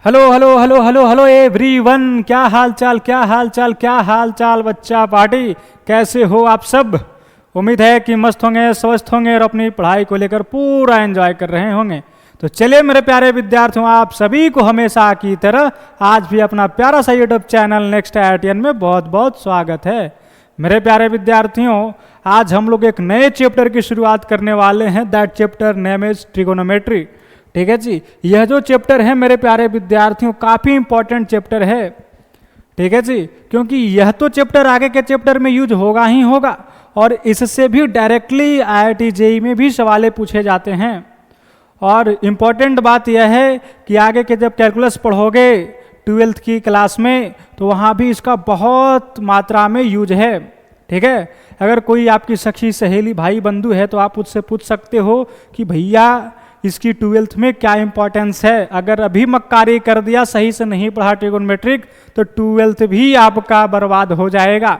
Hello hello hello hello hello everyone, क्या हाल चाल क्या हाल चाल क्या हाल चाल बच्चा पार्टी, कैसे हो आप सब। उम्मीद है कि मस्त होंगे, स्वस्थ होंगे और अपनी पढ़ाई को लेकर पूरा एंजॉय कर रहे होंगे। तो चलिए मेरे प्यारे विद्यार्थियों, आप सभी को हमेशा की तरह आज भी अपना प्यारा सा यूट्यूब चैनल नेक्स्ट IITian में बहुत बहुत स्वागत है। मेरे प्यारे विद्यार्थियों, आज हम लोग एक नए चैप्टर की शुरुआत करने वाले हैं। That chapter name is trigonometry. ठीक है जी, यह जो चैप्टर है मेरे प्यारे विद्यार्थियों काफ़ी इंपॉर्टेंट चैप्टर है। ठीक है जी, क्योंकि यह तो चैप्टर आगे के चैप्टर में यूज होगा ही होगा और इससे भी डायरेक्टली IIT JEE में भी सवाल पूछे जाते हैं। और इम्पॉर्टेंट बात यह है कि आगे के जब कैलकुलस पढ़ोगे 12th की क्लास में तो वहाँ भी इसका बहुत मात्रा में यूज है। ठीक है, अगर कोई आपकी सखी सहेली भाई बंधु है तो आप उससे पूछ सकते हो कि भैया इसकी 12th में क्या इंपॉर्टेंस है। अगर अभी मक्कारी कर दिया, सही से नहीं पढ़ा ट्रिगोनोमेट्रिक, तो 12th भी आपका बर्बाद हो जाएगा।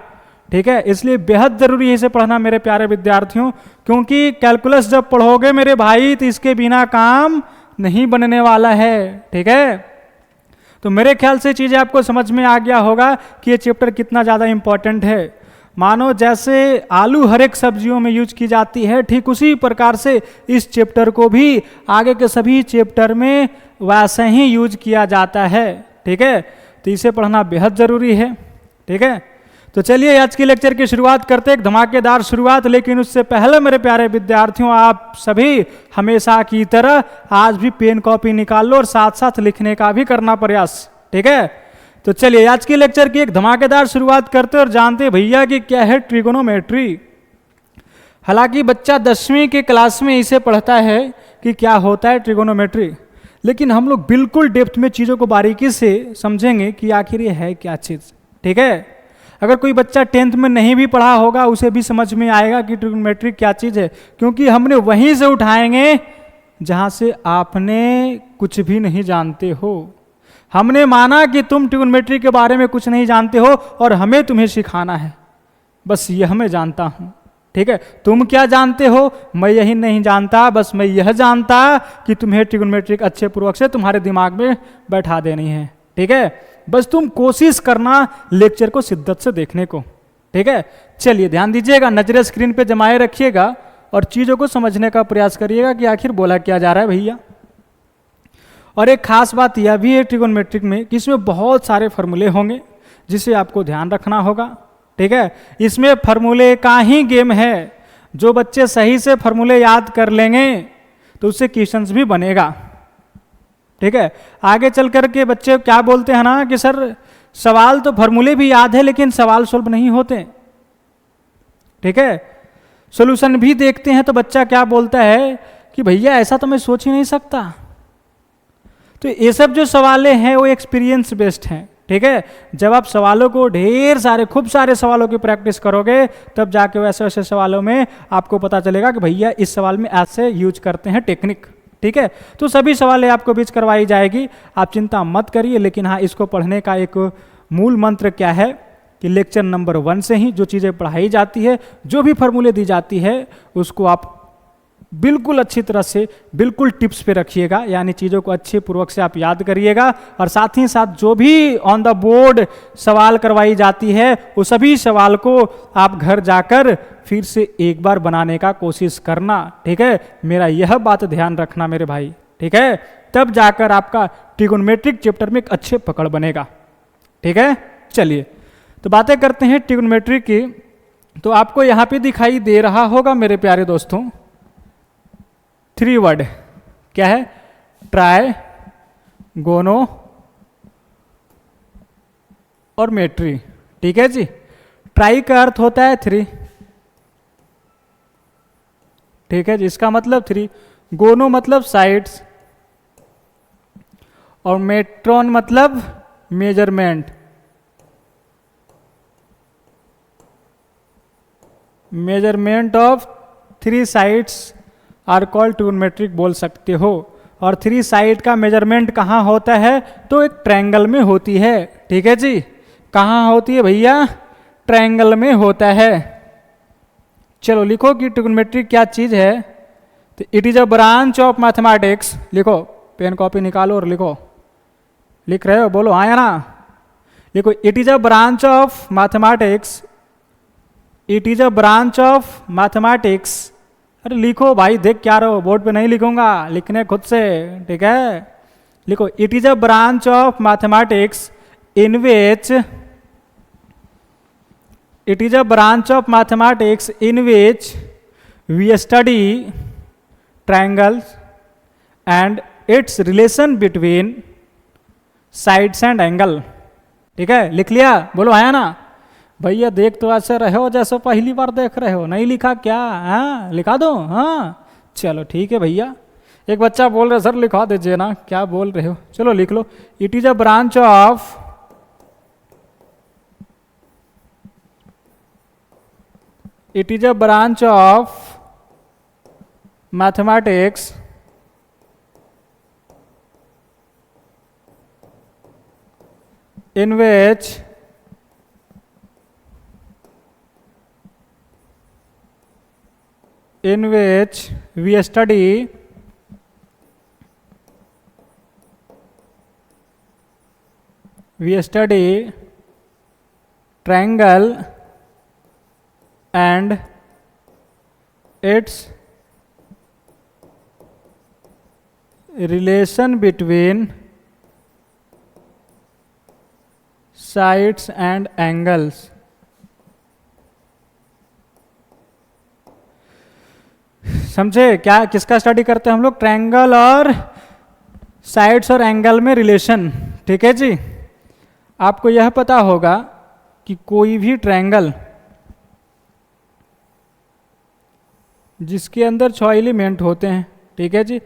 ठीक है, इसलिए बेहद जरूरी है इसे पढ़ना मेरे प्यारे विद्यार्थियों, क्योंकि कैलकुलस जब पढ़ोगे मेरे भाई तो इसके बिना काम नहीं बनने वाला है। ठीक है, तो मेरे ख्याल से चीज़ें आपको समझ में आ गया होगा कि ये चैप्टर कितना ज़्यादा इंपॉर्टेंट है। मानो जैसे आलू हर एक सब्जियों में यूज की जाती है, ठीक उसी प्रकार से इस चैप्टर को भी आगे के सभी चैप्टर में वैसे ही यूज किया जाता है। ठीक है, तो इसे पढ़ना बेहद ज़रूरी है। ठीक है, तो चलिए आज के लेक्चर की शुरुआत करते हैं, एक धमाकेदार शुरुआत। लेकिन उससे पहले मेरे प्यारे विद्यार्थियों, आप सभी हमेशा की तरह आज भी पेन कॉपी निकाल लो और साथ साथ लिखने का भी करना प्रयास। ठीक है, तो चलिए आज के लेक्चर की एक धमाकेदार शुरुआत करते और जानते भैया कि क्या है ट्रिगोनोमेट्री। हालांकि बच्चा 10वीं के क्लास में इसे पढ़ता है कि क्या होता है ट्रिगोनोमेट्री, लेकिन हम लोग बिल्कुल डेप्थ में चीज़ों को बारीकी से समझेंगे कि आखिर ये है क्या चीज़। ठीक है, अगर कोई बच्चा 10th में नहीं भी पढ़ा होगा उसे भी समझ में आएगा कि ट्रिगोनोमेट्री क्या चीज़ है, क्योंकि हमने वहीं से उठाएंगे जहाँ से आपने कुछ भी नहीं जानते हो। हमने माना कि तुम ट्रिगोनोमेट्री के बारे में कुछ नहीं जानते हो और हमें तुम्हें सिखाना है, बस यह मैं जानता हूँ। ठीक है, तुम क्या जानते हो मैं यही नहीं जानता, बस मैं यह जानता कि तुम्हें ट्रिगोनोमेट्री अच्छे पूर्वक से तुम्हारे दिमाग में बैठा देनी है। ठीक है, बस तुम कोशिश करना लेक्चर को शिद्दत से देखने को। ठीक है, चलिए ध्यान दीजिएगा, नजरें स्क्रीन पे जमाए रखिएगा और चीज़ों को समझने का प्रयास करिएगा कि आखिर बोला क्या जा रहा है भैया। और एक खास बात यह भी है ट्रिगोनोमेट्रिक में कि इसमें बहुत सारे फार्मूले होंगे जिसे आपको ध्यान रखना होगा। ठीक है, इसमें फार्मूले का ही गेम है। जो बच्चे सही से फार्मूले याद कर लेंगे तो उससे क्वेश्चंस भी बनेगा। ठीक है, आगे चल कर के बच्चे क्या बोलते हैं ना कि सर सवाल तो फार्मूले भी याद है लेकिन सवाल सोल्व नहीं होते। ठीक है, सॉल्यूशन भी देखते हैं तो बच्चा क्या बोलता है कि भैया ऐसा तो मैं सोच ही नहीं सकता। तो ये सब जो सवालें हैं वो एक्सपीरियंस बेस्ड हैं। ठीक है, जब आप सवालों को ढेर सारे खूब सारे सवालों की प्रैक्टिस करोगे तब जाके वैसे वैसे सवालों में आपको पता चलेगा कि भैया इस सवाल में ऐसे यूज करते हैं टेक्निक। ठीक है, तो सभी सवालें आपको बीच करवाई जाएगी, आप चिंता मत करिए। लेकिन हाँ, इसको पढ़ने का एक मूल मंत्र क्या है कि लेक्चर नंबर 1 से ही जो चीज़ें पढ़ाई जाती है, जो भी फार्मूले दी जाती है, उसको आप बिल्कुल अच्छी तरह से बिल्कुल टिप्स पे रखिएगा, यानी चीज़ों को अच्छे पूर्वक से आप याद करिएगा। और साथ ही साथ जो भी ऑन द बोर्ड सवाल करवाई जाती है वो सभी सवाल को आप घर जाकर फिर से एक बार बनाने का कोशिश करना। ठीक है, मेरा यह बात ध्यान रखना मेरे भाई। ठीक है, तब जाकर आपका ट्रिगोनोमेट्रिक चैप्टर में एक अच्छे पकड़ बनेगा। ठीक है, चलिए तो बातें करते हैं ट्रिगोनोमेट्री की। तो आपको यहाँ पे दिखाई दे रहा होगा मेरे प्यारे दोस्तों 3 वर्ड, क्या है? ट्राई, गोनो और मेट्री। ठीक है जी, ट्राई का अर्थ होता है 3। ठीक है जी, इसका मतलब 3। गोनो मतलब साइड्स और मेट्रॉन मतलब measurement. Measurement of 3 sides are called trigonometric बोल सकते हो। और 3 साइड का मेजरमेंट कहाँ होता है? तो एक ट्रायंगल में होती है। ठीक है जी, कहाँ होती है भैया? ट्रायंगल में होता है। चलो लिखो कि ट्रिगोनोमेट्री क्या चीज है। तो it is a branch of mathematics. लिखो, पेन कॉपी निकालो और लिखो, लिख रहे हो, बोलो हाँ या ना। देखो, it is a branch of mathematics, it is a branch of mathematics. अरे लिखो भाई, देख क्या रहे हो, बोर्ड पे नहीं लिखूंगा, लिखने खुद से, ठीक है। लिखो, it is a branch of mathematics in which, it is a branch of mathematics in which we study triangles and its relation between sides and angle। ठीक है, लिख लिया, बोलो आया ना। भैया देख तो ऐसे रहे हो जैसे पहली बार देख रहे हो, नहीं लिखा क्या? हाँ लिखा दो, हाँ चलो ठीक है भैया। एक बच्चा बोल रहे सर लिखा दीजिए ना, क्या बोल रहे हो, चलो लिख लो। It is a branch of, it is a branch of mathematics in which we study triangle and its relation between sides and angles। समझे क्या, किसका स्टडी करते हैं हम लोग? ट्रायंगल और साइड्स और एंगल में रिलेशन। ठीक है जी। आपको यह पता होगा कि कोई भी ट्रायंगल जिसके अंदर 6 एलिमेंट होते हैं, ठीक है जी,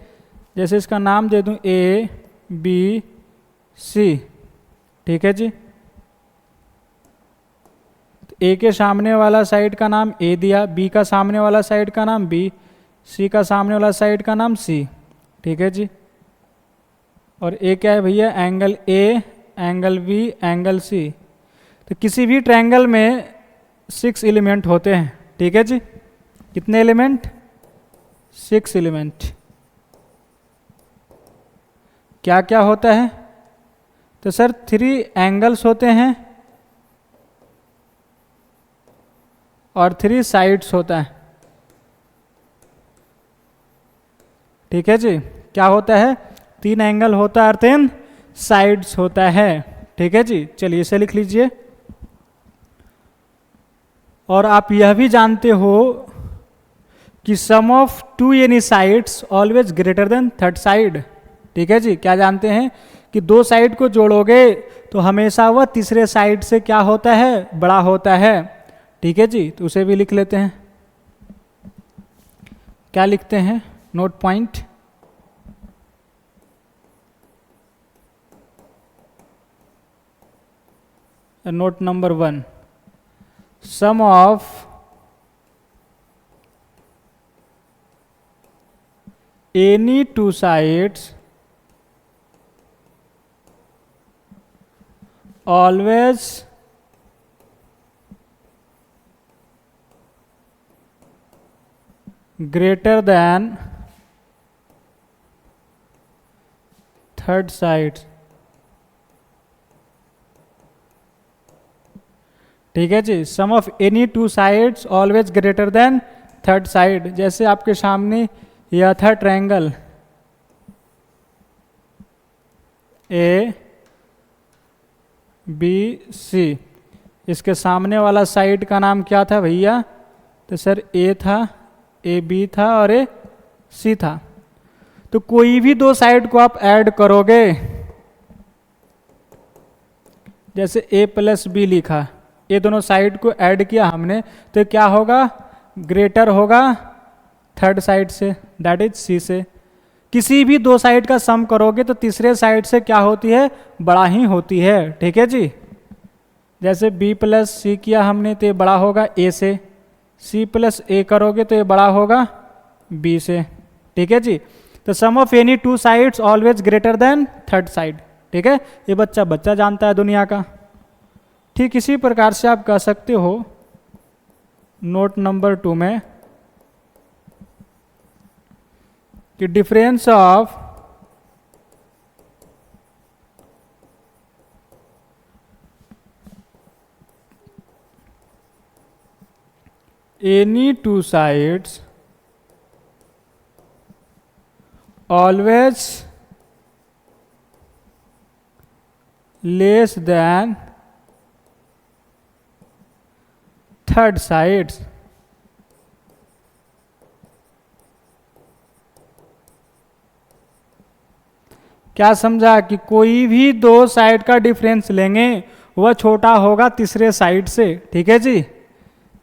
जैसे इसका नाम दे दूं ए बी सी, ठीक है जी। तो ए के सामने वाला साइड का नाम ए दिया, बी का सामने वाला साइड का नाम बी, सी का सामने वाला साइड का नाम सी, ठीक है जी। और ए क्या है भैया? Angle A, angle B, angle C. तो किसी भी ट्रायंगल में 6 एलिमेंट होते हैं, ठीक है जी। कितने एलिमेंट? 6 एलिमेंट। क्या क्या होता है? तो सर 3 एंगल्स होते हैं और 3 साइड्स होता है, ठीक है जी। क्या होता है? 3 एंगल होता है और 3 साइड्स होता है, ठीक है जी। चलिए इसे लिख लीजिए। और आप यह भी जानते हो कि sum of 2 any sides always greater than third side, ठीक है जी। क्या जानते हैं कि 2 साइड को जोड़ोगे तो हमेशा वह तीसरे साइड से क्या होता है? बड़ा होता है, ठीक है जी। तो उसे भी लिख लेते हैं। क्या लिखते हैं? Note point. Note number 1, sum of any 2 sides always greater than third side, ठीक है जी। Sum of any 2 sides always greater than third side. जैसे आपके सामने यह था ट्रायंगल ए बी सी, इसके सामने वाला साइड का नाम क्या था भैया? तो सर ए था, ए बी था और ए सी था। तो कोई भी 2 साइड को आप ऐड करोगे, जैसे ए प्लस बी लिखा, ये दोनों साइड को ऐड किया हमने, तो क्या होगा? ग्रेटर होगा थर्ड साइड से, दैट इज सी से। किसी भी 2 साइड का सम करोगे तो तीसरे साइड से क्या होती है? बड़ा ही होती है, ठीक है जी। जैसे b प्लस सी किया हमने तो ये बड़ा होगा a से, c प्लस a करोगे तो ये बड़ा होगा b से, ठीक है जी। तो sum of any 2 sides always greater than third side, ठीक है। ये बच्चा जानता है दुनिया का। ठीक इसी प्रकार से आप कह सकते हो नोट नंबर 2 में कि difference of any two sides always less than third sides. क्या समझा कि कोई भी दो साइड का डिफरेंस लेंगे वह छोटा होगा तीसरे साइड से। ठीक है जी।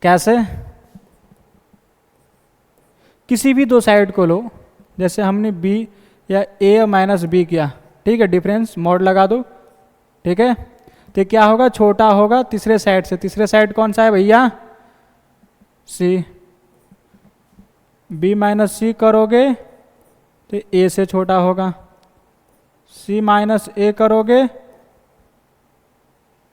कैसे? किसी भी दो साइड को लो, जैसे हमने b या a माइनस बी किया, ठीक है, डिफरेंस मॉड लगा दो, ठीक है, तो क्या होगा, छोटा होगा तीसरे साइड से। तीसरे साइड कौन सा है भैया? c। b माइनस सी करोगे तो a से छोटा होगा, c माइनस ए करोगे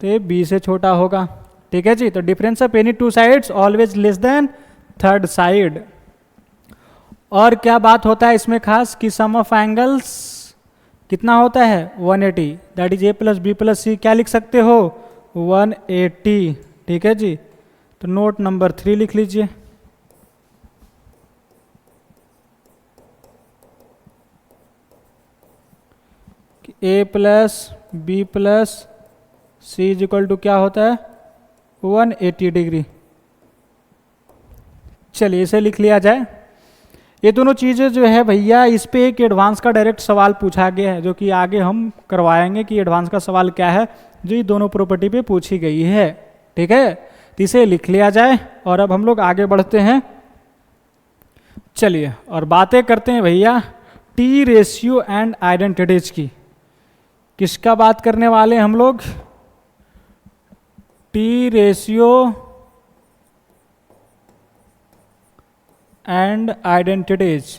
तो ये b से छोटा होगा। ठीक है जी। तो difference of any two sides always less than third side. और क्या बात होता है इसमें खास कि सम ऑफ एंगल्स कितना होता है? 180, that is a plus B plus C. क्या लिख सकते हो? 180। ठीक है जी। तो नोट नंबर 3 लिख लीजिए। a plus B plus C is equal to क्या होता है? 180 डिग्री। चलिए इसे लिख लिया जाए। ये दोनों चीज़ें जो है भैया, इस पे एक एडवांस का डायरेक्ट सवाल पूछा गया है, जो कि आगे हम करवाएंगे कि एडवांस का सवाल क्या है जो ये दोनों प्रॉपर्टी पे पूछी गई है। ठीक है, तो इसे लिख लिया जाए और अब हम लोग आगे बढ़ते हैं। चलिए और बातें करते हैं भैया टी रेशियो एंड आइडेंटिटीज की। किसका बात करने वाले हम लोग? T ratio and identities.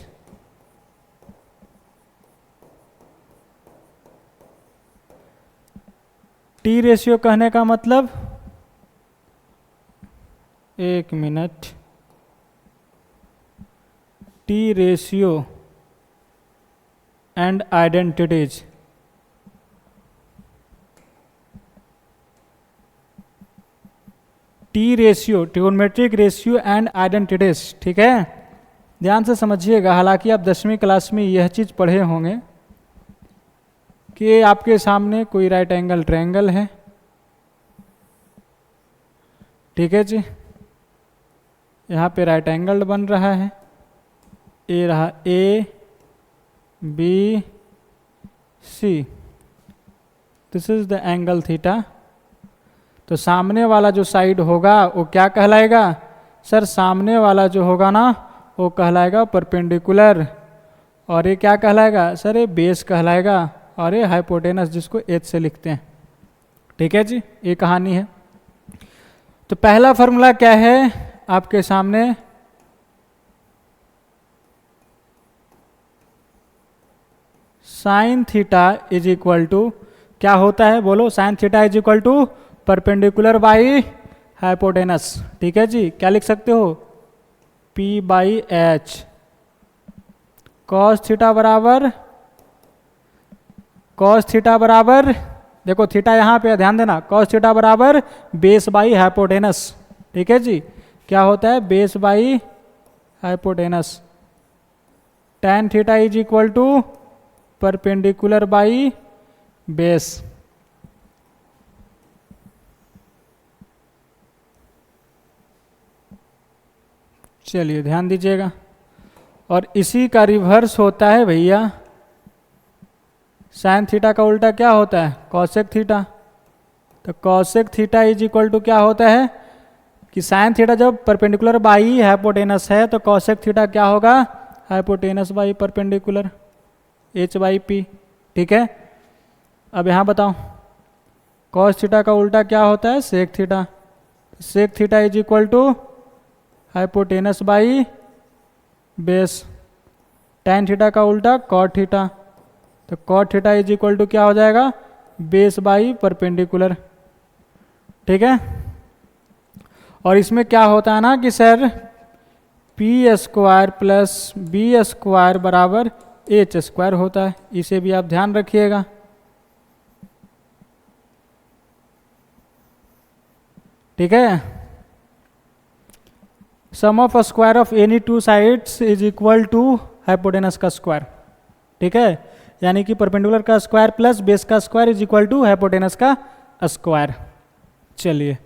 T ratio कहने का मतलब, एक minute, T ratio and identities. T ratio, trigonometric ratio and identities. ठीक है, ध्यान से समझिएगा। हालांकि आप 10वीं क्लास में यह चीज़ पढ़े होंगे कि आपके सामने कोई राइट एंगल ट्रायंगल है, ठीक है जी, यहाँ पे राइट एंगल बन रहा है, ए रहा A B C, this is the angle theta. तो सामने वाला जो साइड होगा वो क्या कहलाएगा? सर सामने वाला जो होगा ना वो कहलाएगा परपेंडिकुलर, और ये क्या कहलाएगा? सर ये बेस कहलाएगा, और ये हाइपोटेनस जिसको एच से लिखते हैं। ठीक है जी, ये कहानी है। तो पहला फॉर्मूला क्या है आपके सामने? Sine theta is equal to क्या होता है? बोलो। Sine theta is equal to perpendicular by hypotenuse. ठीक है जी, क्या लिख सकते हो? P by H. Cos theta बराबर, कॉस थीटा बराबर, देखो थीटा यहाँ पे ध्यान देना, कॉस थीटा बराबर बेस बाई हाइपोटेनस। ठीक है जी, क्या होता है? Base by hypotenuse. tan theta is equal to perpendicular by base. चलिए ध्यान दीजिएगा। और इसी का रिवर्स होता है भैया, साइन थीटा का उल्टा क्या होता है? Cosec theta. तो cosec theta is equal to क्या होता है कि साइन थीटा जब परपेंडिकुलर बाई हाइपोटेनस है तो कॉसेक थीटा क्या होगा? Hypotenuse by perpendicular, H by P. ठीक है, अब यहाँ बताओ कॉस थीटा का उल्टा क्या होता है? Sec theta. Sec theta is equal to hypotenuse by base. tan theta का उल्टा कॉट थीटा, तो cot theta is equal to क्या हो जाएगा? Base by perpendicular. ठीक है, और इसमें क्या होता है ना कि sir P square plus B square बराबर एच स्क्वायर होता है, इसे भी आप ध्यान रखिएगा। ठीक है, sum of square of any two sides is equal to hypotenuse का स्क्वायर। ठीक है, यानी कि परपेंडिकुलर का स्क्वायर प्लस बेस का square is equal to hypotenuse का स्क्वायर। चलिए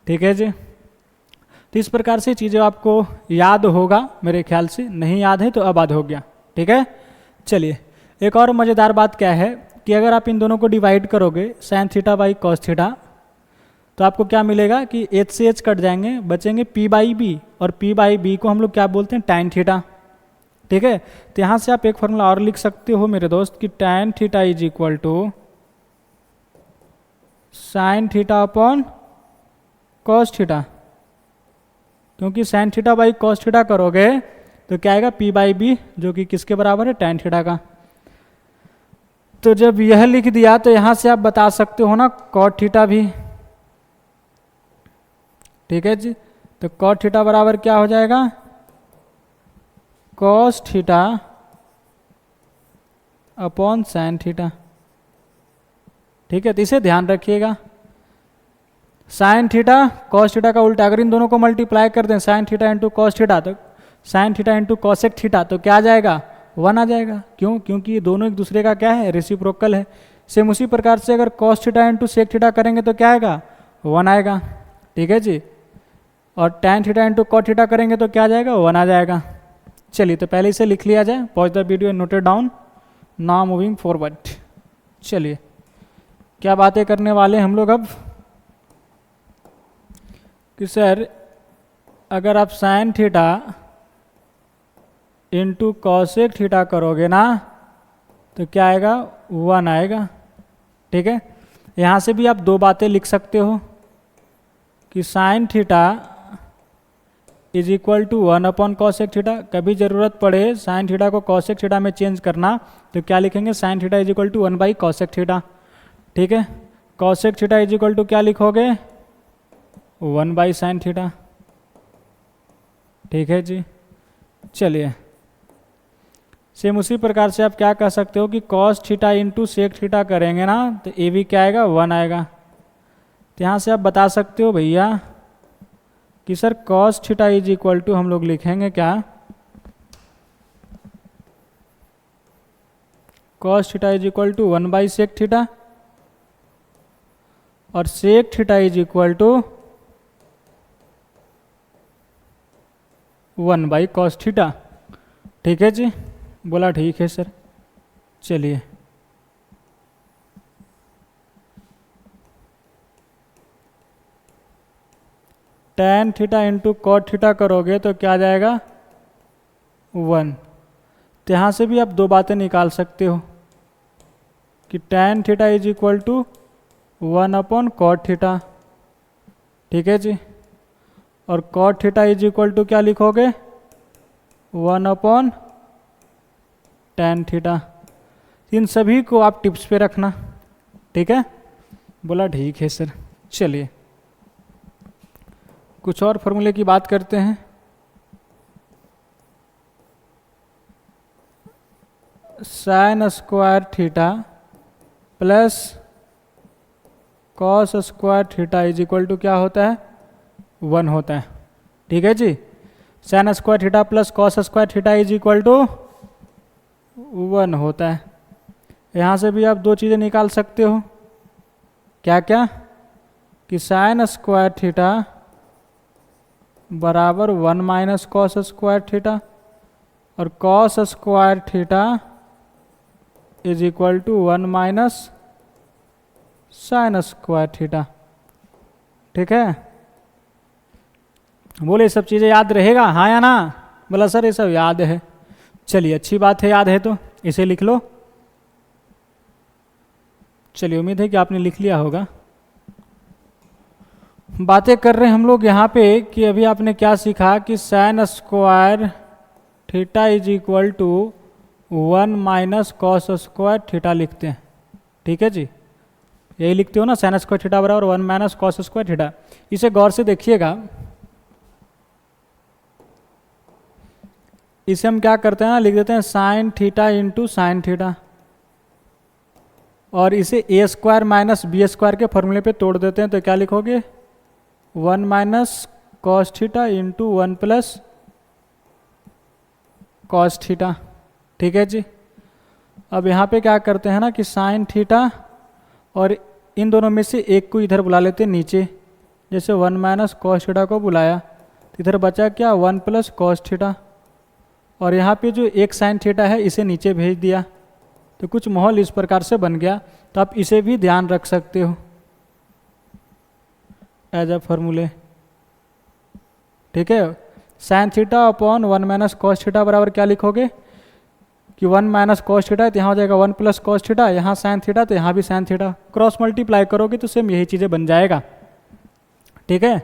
ठीक है जी, तो इस प्रकार से चीज़ें आपको याद होगा मेरे ख्याल से, नहीं याद है तो अब याद हो गया। ठीक है, चलिए एक और मज़ेदार बात क्या है कि अगर आप इन दोनों को डिवाइड करोगे sign theta by cos theta, तो आपको क्या मिलेगा कि एच से एच कट जाएंगे, बचेंगे पी बाई बी, और पी बाई बी को हम लोग क्या बोलते हैं, टैन थीटा। ठीक है, तो यहाँ से आप एक फॉर्मूला और लिख सकते हो मेरे दोस्त कि tan theta is equal to sine theta upon cos theta, क्योंकि sine theta by cos theta करोगे तो क्या आएगा, पी बाई बी, जो कि किसके बराबर है, टैन थीटा का। तो जब यह लिख दिया तो यहाँ से आप बता सकते हो ना कॉट थीटा भी। ठीक है जी, तो कॉट थीटा बराबर क्या हो जाएगा, cos theta upon sine theta. ठीक है, तो इसे ध्यान रखिएगा, साइन थीटा कॉस थीटा का उल्टा, अगर इन दोनों को मल्टीप्लाई कर दें sine theta into cos theta, तो sine theta into cosec theta, तो क्या आ जाएगा, 1 आ जाएगा। क्यों, क्योंकि ये दोनों एक दूसरे का क्या है, रेसिप्रोकल है। सेम उसी प्रकार से अगर cos theta into sec theta करेंगे तो क्या आएगा, 1 आएगा। ठीक है जी, और tan theta into cot theta करेंगे तो क्या आ जाएगा, 1 आ जाएगा। चलिए तो पहले इसे लिख लिया जाए, pause the video and note it down, now moving forward. चलिए क्या बातें करने वाले हम लोग अब कि सर अगर आप sign theta into cosec theta करोगे ना तो क्या आएगा, 1 आएगा। ठीक है, यहाँ से भी आप दो बातें लिख सकते हो कि sine theta is equal to 1 upon cosec theta, कभी ज़रूरत पड़े साइन थीटा को कॉसेक थीटा में चेंज करना तो क्या लिखेंगे, sine theta is equal to 1 by cosec theta. ठीक है, cosec theta is equal to क्या लिखोगे, 1 बाई साइन थीटा। ठीक है जी, चलिए सेम उसी प्रकार से आप क्या कह सकते हो कि cos theta into sec theta करेंगे ना तो ए भी क्या आएगा, 1 आएगा। तो यहाँ से आप बता सकते हो भैया कि sir cos theta is equal to हम लोग लिखेंगे क्या, cos theta is equal to 1 by sec theta, और sec theta is equal to 1 by cos theta. ठीक है जी, बोला ठीक है सर। चलिए tan theta into cot theta करोगे तो क्या आ जाएगा, 1। तो यहाँ से भी आप दो बातें निकाल सकते हो कि tan theta is equal to 1 upon cot theta. ठीक है जी, और cot theta is equal to क्या लिखोगे, 1 अपॉन टैन थीटा। इन सभी को आप टिप्स पे रखना। ठीक है, बोला ठीक है सर। चलिए कुछ और फॉर्मूले की बात करते हैं। Sine square theta plus cos square theta is equal to क्या होता है, 1 होता है। ठीक है जी, sine square theta plus cos square theta is equal to 1 होता है। यहाँ से भी आप दो चीज़ें निकाल सकते हो, क्या क्या, कि साइन स्क्वायर थीटा बराबर 1 माइनस कॉस स्क्वायर थीटा, और cos square theta is equal to 1 minus sine square theta. ठीक है, बोले सब चीज़ें याद रहेगा, हाँ या ना, बोला सर ये सब याद है। चलिए अच्छी बात है, याद है तो इसे लिख लो। चलिए उम्मीद है कि आपने लिख लिया होगा। बातें कर रहे हैं हम लोग यहाँ पे कि अभी आपने क्या सीखा कि sine square theta is equal to 1 minus cos square theta लिखते हैं। ठीक है जी, यही लिखते हो ना, साइन स्क्वायर थीटा बराबर 1 माइनस कॉस स्क्वायर थीटा। इसे गौर से देखिएगा, इसे हम क्या करते हैं ना, लिख देते हैं sign theta into sine theta, और इसे ए स्क्वायर माइनस बी स्क्वायर के फॉर्मूले पे तोड़ देते हैं तो क्या लिखोगे, 1 minus cos theta into 1 plus cos theta. ठीक है जी। अब यहाँ पे क्या करते हैं ना कि साइन थीटा और इन दोनों में से एक को इधर बुला लेते हैं नीचे, जैसे 1 माइनस कॉस थीटा को बुलाया तो इधर बचा क्या 1 प्लस कॉस थीटा, और यहाँ पे जो एक साइन थीटा है इसे नीचे भेज दिया, तो कुछ माहौल इस प्रकार से बन गया। तो आप इसे भी ध्यान रख सकते हो एज अ फॉर्मूले। ठीक है, sign theta upon 1 minus cos theta बराबर क्या लिखोगे कि 1 माइनस कॉस थीटा है तो यहाँ हो जाएगा 1 प्लस कॉस थीटा, यहाँ साइन थीटा तो यहाँ भी साइन थीटा, क्रॉस मल्टीप्लाई करोगे तो सेम यही चीज़ें बन जाएगा। ठीक है,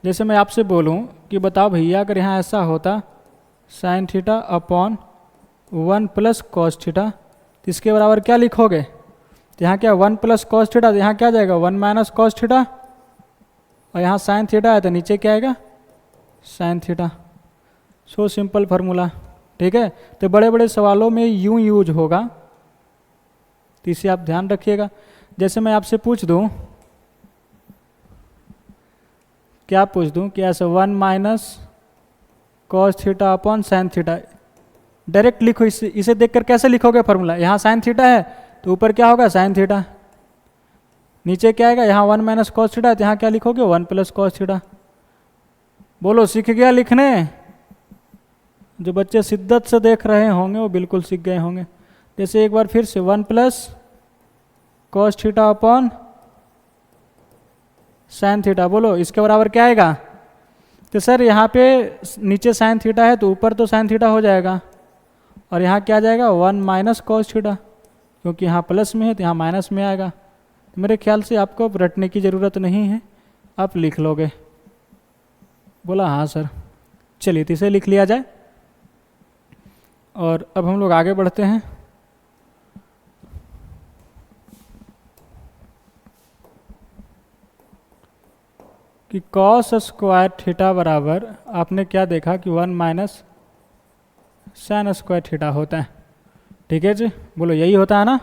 जैसे मैं आपसे बोलूँ कि बताओ भैया अगर यहाँ ऐसा होता sign theta upon 1 plus cos theta तो इसके बराबर क्या लिखोगे, तो यहाँ क्या 1 प्लस कॉस थीटा, तो यहाँ क्या जाएगा 1 माइनस कॉस थीटा, और यहाँ साइन थीटा है तो नीचे क्या आएगा sine theta. So simple formula. ठीक है, तो बड़े बड़े सवालों में यूं यूज होगा, तो इसे आप ध्यान रखिएगा। जैसे मैं आपसे पूछ दूं, क्या पूछ दूं कि ऐसा 1 minus cos theta upon sine theta, direct लिखो। इसे देखकर कैसे लिखोगे फार्मूला, यहाँ साइन थीटा है तो ऊपर क्या होगा साइन थीटा, नीचे क्या आएगा यहाँ 1 माइनस कॉस थीटा, तो यहाँ क्या लिखोगे 1 प्लस कॉस थीटा। बोलो सीख गया लिखने? जो बच्चे शिद्दत से देख रहे होंगे वो बिल्कुल सीख गए होंगे। जैसे एक बार फिर से 1 plus cos theta upon sine theta, बोलो इसके बराबर क्या आएगा, तो सर यहाँ पे नीचे साइन थीटा है तो ऊपर तो साइन थीटा हो जाएगा, और यहाँ क्या आ जाएगा 1 माइनस कॉस थीटा, क्योंकि यहाँ प्लस में है तो यहाँ माइनस में आएगा। तो मेरे ख्याल से आपको अब रटने की ज़रूरत नहीं है, आप लिख लोगे। बोला हाँ सर। चलिए तो इसे लिख लिया जाए, और अब हम लोग आगे बढ़ते हैं। कि कॉस स्क्वायर थीटा बराबर आपने क्या देखा कि 1 माइनस साइन स्क्वायर थीटा होता है। ठीक है जी, बोलो यही होता है ना,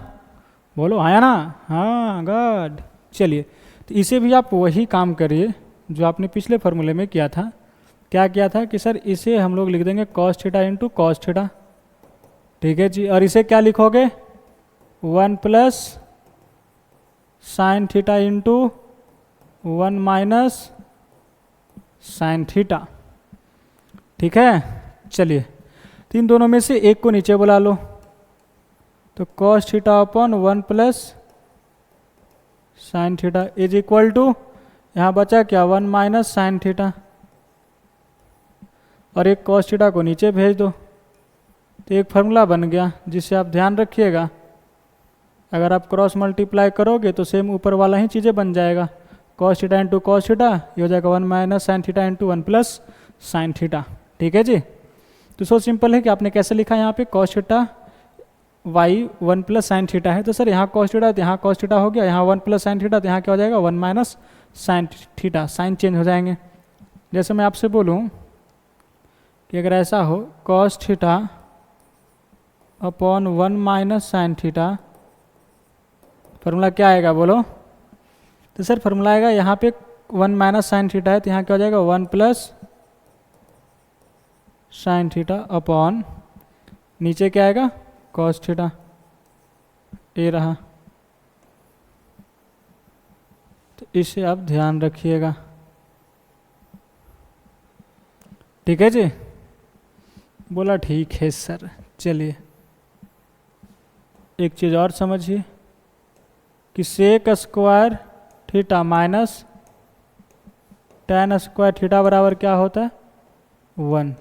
बोलो आया ना, हाँ गुड। चलिए तो इसे भी आप वही काम करिए जो आपने पिछले फार्मूले में किया था। क्या किया था कि सर इसे हम लोग लिख देंगे cos theta into cos theta. ठीक है जी, और इसे क्या लिखोगे 1 plus sine theta into 1 minus sine theta. ठीक है, चलिए तो इन दोनों में से एक को नीचे बुला लो, तो cos theta upon 1 plus sine theta is equal to, यहाँ बचा क्या 1 माइनस साइन थीटा, और एक कॉस थीटा को नीचे भेज दो, तो एक फार्मूला बन गया जिससे आप ध्यान रखिएगा। अगर आप क्रॉस मल्टीप्लाई करोगे तो सेम ऊपर वाला ही चीज़ें बन जाएगा, cos theta into cos theta, ये हो जाएगा 1 minus sine theta into 1 plus sine theta. ठीक है जी, तो सो सिंपल है कि आपने कैसे लिखा यहाँ पे cos theta by 1 plus sine theta है, तो सर यहाँ कॉस थीटा तो यहाँ कॉस थीटा हो गया, यहाँ 1 प्लस साइन थीटा तो यहाँ क्या हो जाएगा 1 minus sine theta, sign change हो जाएंगे। जैसे मैं आपसे बोलूँ कि अगर ऐसा हो cos theta upon 1 minus sine theta, formula क्या आएगा बोलो, तो सर फार्मूला आएगा यहाँ पे 1 माइनस साइन थीटा है तो यहाँ क्या हो जाएगा 1 प्लस साइन थीटा अपॉन नीचे क्या आएगा कॉस थीटा, ये रहा। तो इसे आप ध्यान रखिएगा। ठीक है जी, बोला ठीक है सर। चलिए एक चीज़ और समझिए कि sec square theta minus tan square theta बराबर क्या होता है 1।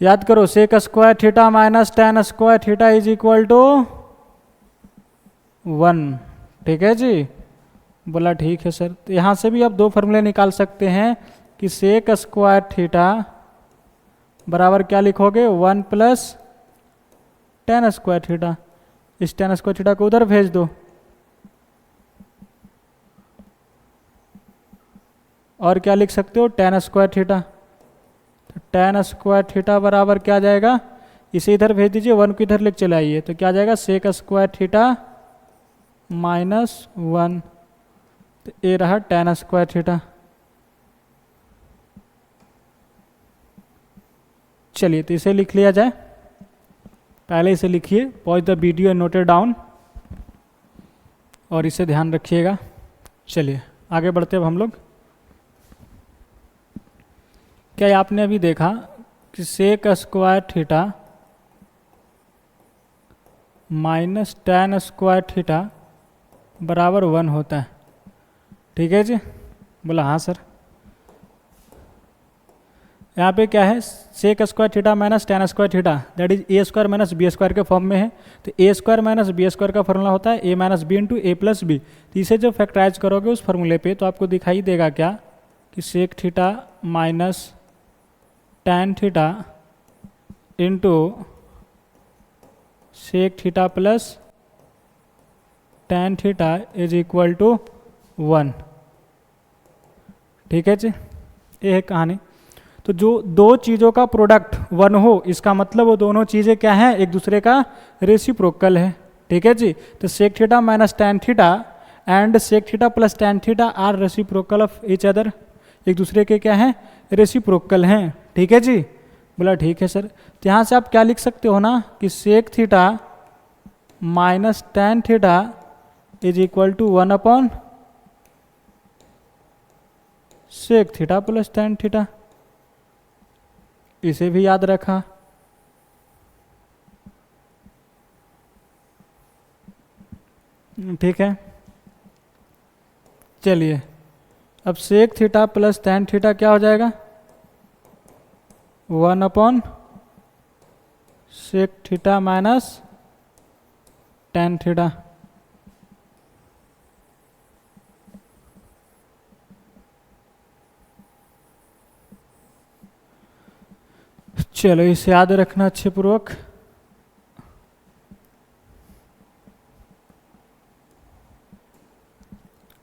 याद करो sec square theta minus tan square theta is equal to 1। ठीक है जी, बोला ठीक है सर। तो यहाँ से भी आप दो फार्मूले निकाल सकते हैं कि सेक स्क्वायर थीटा बराबर क्या लिखोगे 1 प्लस tan स्क्वायर थीटा, इस tan स्क्वायर थीटा को उधर भेज दो, और क्या लिख सकते हो tan स्क्वायर थीटा, तो tan स्क्वायर थीटा बराबर क्या आ जाएगा, इसे इधर भेज दीजिए 1 को इधर लेके चले आइए, तो क्या आ जाएगा सेक स्क्वायर थीटा माइनस 1, तो ये रहा tan स्क्वायर थीटा। चलिए तो इसे लिख लिया जाए। पहले इसे लिखिए, pause the video and note it down, और इसे ध्यान रखिएगा। चलिए आगे बढ़ते अब हम लोग। क्या आपने अभी देखा कि sec square theta minus tan square theta बराबर 1 होता है, ठीक है जी? बोला हाँ सर। यहाँ पे क्या है, sec square theta minus tan square theta, that is A square minus B square के फॉर्म में है। तो A square minus B square का फॉर्मूला होता है A minus B into A plus B. तो इसे जब फैक्टराइज करोगे उस फॉर्मूले पे तो आपको दिखाई देगा क्या कि sec theta minus tan theta into sec theta plus tan theta is equal to 1, ठीक है जी? ये है कहानी। तो जो दो चीज़ों का प्रोडक्ट 1 हो, इसका मतलब वो दोनों चीज़ें क्या हैं, एक दूसरे का रेसिप्रोकल है, ठीक है जी? तो sec theta minus tan theta and sec theta plus tan theta are reciprocal of each other, एक दूसरे के क्या हैं, रेसिप्रोकल हैं, ठीक है जी? बोला ठीक है सर। तो यहाँ से आप क्या लिख सकते हो ना कि sec theta minus tan theta is equal to 1 upon sec theta plus tan theta. इसे भी याद रखा। ठीक है, चलिए अब sec theta plus tan theta क्या हो जाएगा, 1 upon sec theta minus tan theta. चलो इसे याद रखना अच्छे पूर्वक।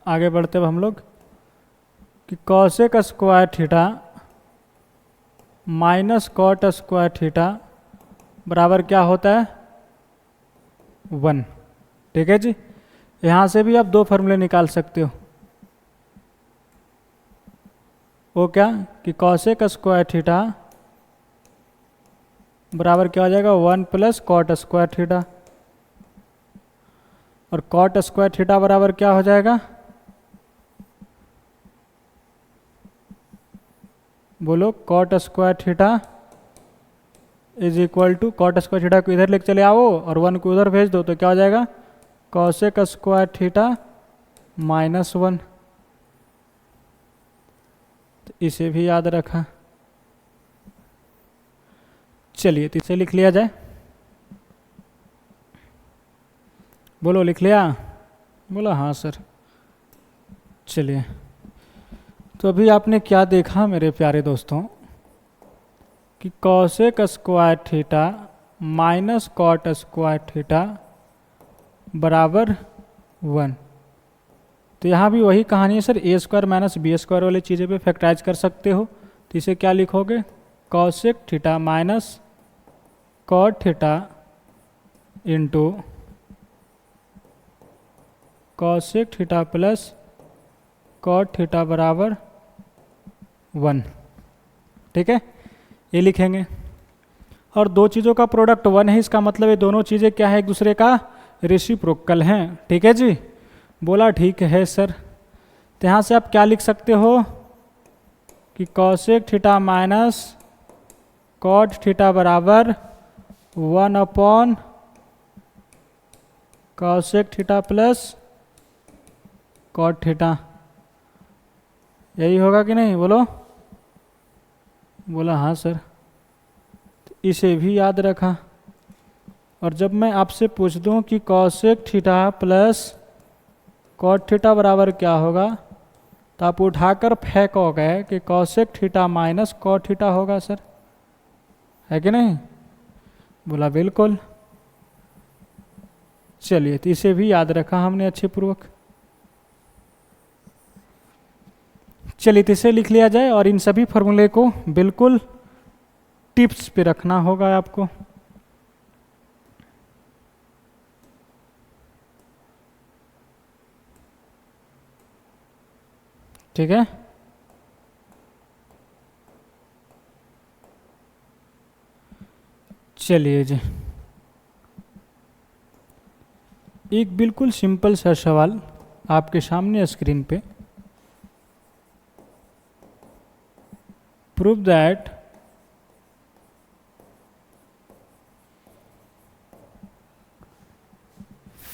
आगे बढ़ते अब हम लोग कि cosec square theta minus cot square theta बराबर क्या होता है, 1, ठीक है जी? यहाँ से भी आप दो फॉर्मूले निकाल सकते हो। वो क्या कि कॉसेक स्क्वायर थीटा बराबर क्या हो जाएगा, 1 प्लस कॉट स्क्वायर थीटा, और कॉट स्क्वायर थीटा बराबर क्या हो जाएगा, बोलो cot square theta is equal to, cot square theta को इधर लेके चले आओ और 1 को उधर भेज दो तो क्या हो जाएगा, कॉसेक स्क्वायर थीटा माइनस 1। तो इसे भी याद रखा। चलिए तो इसे लिख लिया जाए। बोलो लिख लिया? बोला हाँ सर। चलिए तो अभी आपने क्या देखा मेरे प्यारे दोस्तों कि cosec square theta minus cot square theta बराबर 1। तो यहाँ भी वही कहानी है sir, A square minus B square वाली चीज़ें पे फैक्टराइज कर सकते हो। तो इसे क्या लिखोगे, cosec theta minus cot theta into cosec theta plus cot theta बराबर 1, ठीक है? ये लिखेंगे। और दो चीज़ों का प्रोडक्ट 1 है, इसका मतलब ये दोनों चीज़ें क्या है, एक दूसरे का रेसिप्रोकल हैं, ठीक है जी? बोला ठीक है सर। तो यहाँ से आप क्या लिख सकते हो कि cosec theta minus cot theta बराबर 1 upon cosec theta plus cot theta. यही होगा कि नहीं, बोलो? बोला हाँ सर। तो इसे भी याद रखा। और जब मैं आपसे पूछ दूं कि cosec theta plus cot theta बराबर क्या होगा, तो आप उठाकर फेंकोगे कि cosec theta minus cot theta होगा सर, है कि नहीं? बोला बिल्कुल। चलिए तो इसे भी याद रखा हमने अच्छे पूर्वक। चलिए तो इसे लिख लिया जाए और इन सभी फॉर्मूले को बिल्कुल टिप्स पे रखना होगा आपको। ठीक है? चलिए जी, एक बिल्कुल सिंपल सा सवाल आपके सामने स्क्रीन पे। Prove that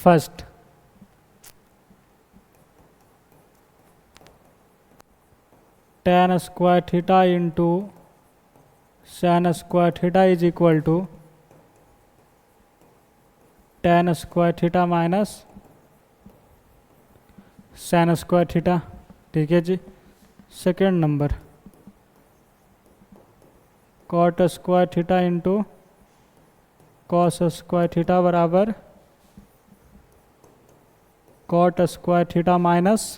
first tan square theta into sin square theta is equal to tan square theta minus sin square theta. ठीक है जी। Second number cot square theta into cos square theta बराबर cot square theta minus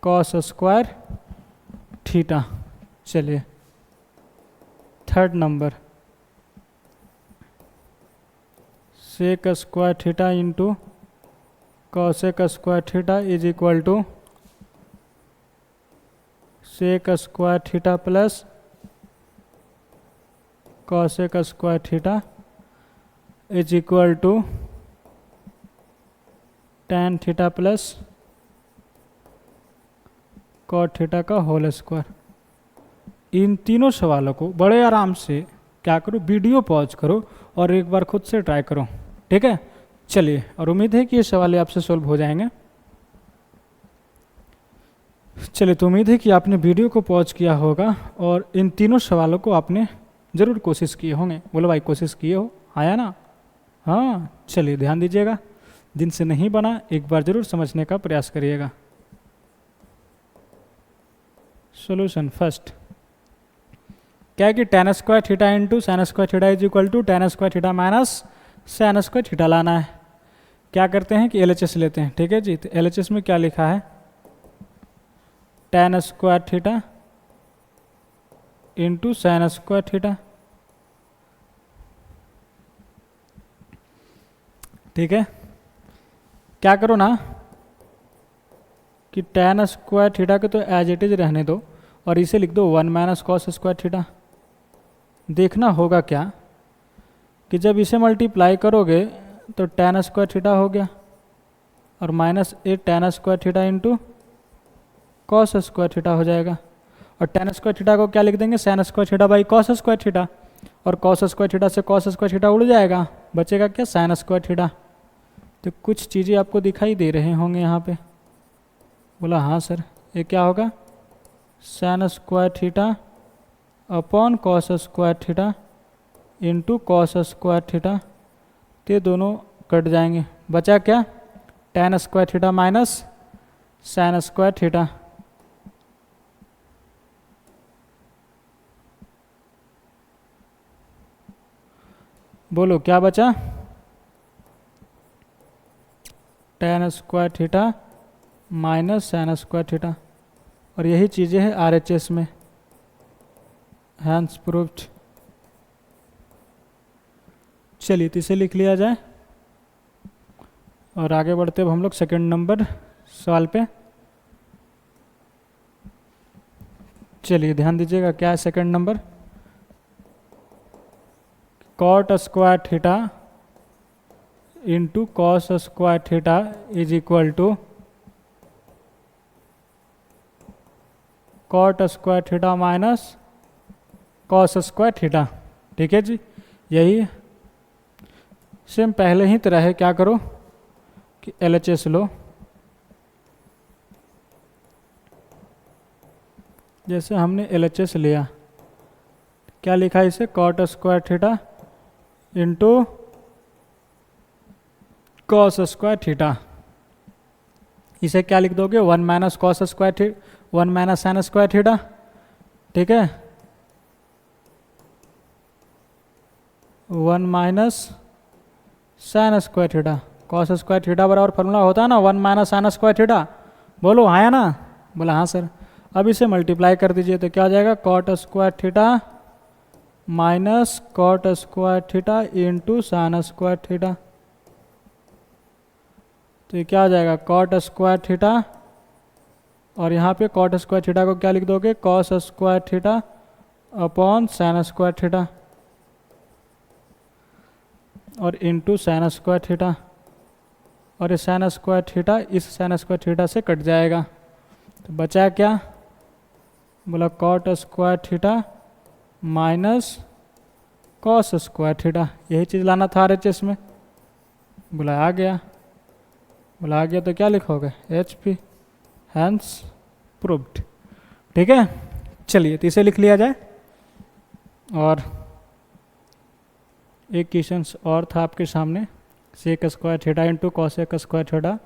cos square theta. चलिए third number sec square theta into cosec square theta is equal to sec square theta plus cosec square theta is equal to tan theta plus cot theta का whole square. इन तीनों सवालों को बड़े आराम से क्या करो, वीडियो पॉज करो और एक बार खुद से ट्राई करो। ठीक है, चलिए, और उम्मीद है कि ये सवाल आपसे सोल्व हो जाएंगे। चलिए, तो उम्मीद है कि आपने वीडियो को पॉज किया होगा और इन तीनों सवालों को आपने ज़रूर कोशिश किए होंगे। बोलो भाई, कोशिश किए हो? आया ना? हाँ, चलिए ध्यान दीजिएगा। जिनसे नहीं बना एक बार ज़रूर समझने का प्रयास करिएगा। सॉल्यूशन फर्स्ट क्या है कि tan square theta into sine square theta is equal to tan square theta minus sine square theta लाना है। क्या करते हैं कि LHS लेते हैं। ठीक है जी, तो LHS में क्या लिखा है? tan square theta into sine square theta. ठीक है, क्या करो ना कि tan स्क्वायर थीटा को तो एज इट इज रहने दो और इसे लिख दो 1 माइनस कॉस स्क्वायर थीटा। देखना होगा क्या कि जब इसे मल्टीप्लाई करोगे तो tan स्क्वायर थीटा हो गया और माइनस ए tan square theta into cos square theta हो जाएगा। और tan स्क्वायर थीटा को क्या लिख देंगे? Sign square theta by cos square theta. और कॉस स्क्वायर थीटा से कॉस स्क्वायर थीटा उड़ जाएगा, बचेगा क्या? Sign square theta. तो कुछ चीज़ें आपको दिखाई दे रहे होंगे यहाँ पे। बोला हाँ सर, ये क्या होगा? Sign square theta upon cos square theta into cos square theta. ते दोनों कट जाएंगे, बचा क्या? tan square theta minus sine square theta. बोलो क्या बचा? tan square theta minus sine square theta. और यही चीज़ें हैं RHS में, हैंस प्रूव्ड। चलिए, तो इसे लिख लिया जाए और आगे बढ़ते अब हम लोग सेकंड नंबर सवाल पे। चलिए ध्यान दीजिएगा, क्या है second number? Cot square theta into cos square theta is equal to cot square theta minus cos square theta. ठीक है जी, यही सेम पहले ही तरह है। क्या करो कि LHS लो। जैसे हमने LHS लिया, क्या लिखा है इसे? Cot square theta into cos square theta. इसे क्या लिख दोगे? 1 minus cos square theta, 1 minus sine square theta. ठीक है, 1 minus sine square theta. Cos square theta बराबर फॉर्मूला होता है ना 1 माइनस साइन स्क्वायर थीटा। बोलो हाँ या ना? बोला हाँ सर। अब इसे मल्टीप्लाई कर दीजिए तो क्या हो जाएगा? Cot square theta minus cot square theta into sine square theta. तो ये क्या हो जाएगा? कॉट स्क्वायर थीटा और यहाँ पे कॉट स्क्वायर थीटा को क्या लिख दोगे? Cos square theta upon sine square theta. और इंटू साइन स्क्वायर थीटा, और ये साइन स्क्वायर थीटा इस साइन स्क्वायर थीटा से कट जाएगा। तो बचा क्या, बोला cot square theta minus cos square theta, यही चीज़ लाना था RHS में। बोला आ गया, बोला आ गया तो क्या लिखोगे HP, हैंस प्रूव्ड। ठीक है, चलिए तो इसे लिख लिया जाए। और एक क्वेश्चन और था आपके सामने, sec square theta into cosec square theta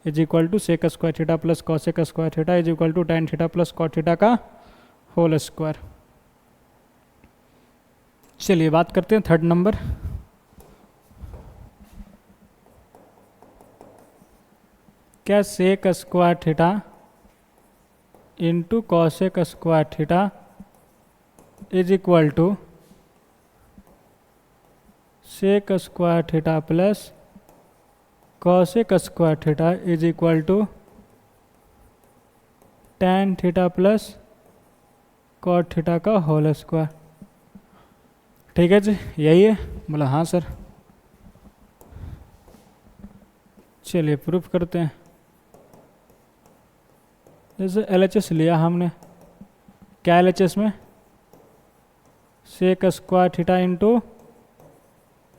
is equal to sec square theta plus cosec square theta is equal to tan theta plus cot theta का होल स्क्वायर। चलिए बात करते हैं थर्ड नंबर। क्या sec square theta into cosec square theta is equal to sec square theta plus cosec square theta is equal to tan theta plus cot theta का whole square. ठीक है जी, यही है। बोला हाँ सर। चलिए प्रूफ करते हैं। जैसे LHS लिया हमने, क्या LHS में sec square theta into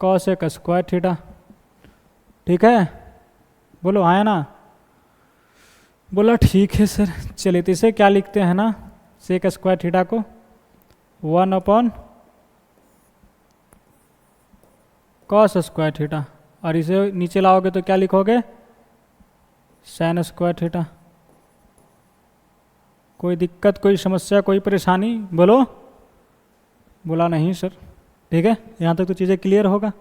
cosec square theta. ठीक है, बोलो हाँ है ना। बोला ठीक है सर। चलिए तो इसे क्या लिखते हैं ना, सेक स्क्वायर थीटा को 1/cos स्क्वायर थीटा, और इसे नीचे लाओगे तो क्या लिखोगे साइन स्क्वायर थीटा। कोई दिक्कत, कोई समस्या, कोई परेशानी बोलो। बोला नहीं सर। ठीक है, यहाँ तक तो चीज़ें क्लियर होगा।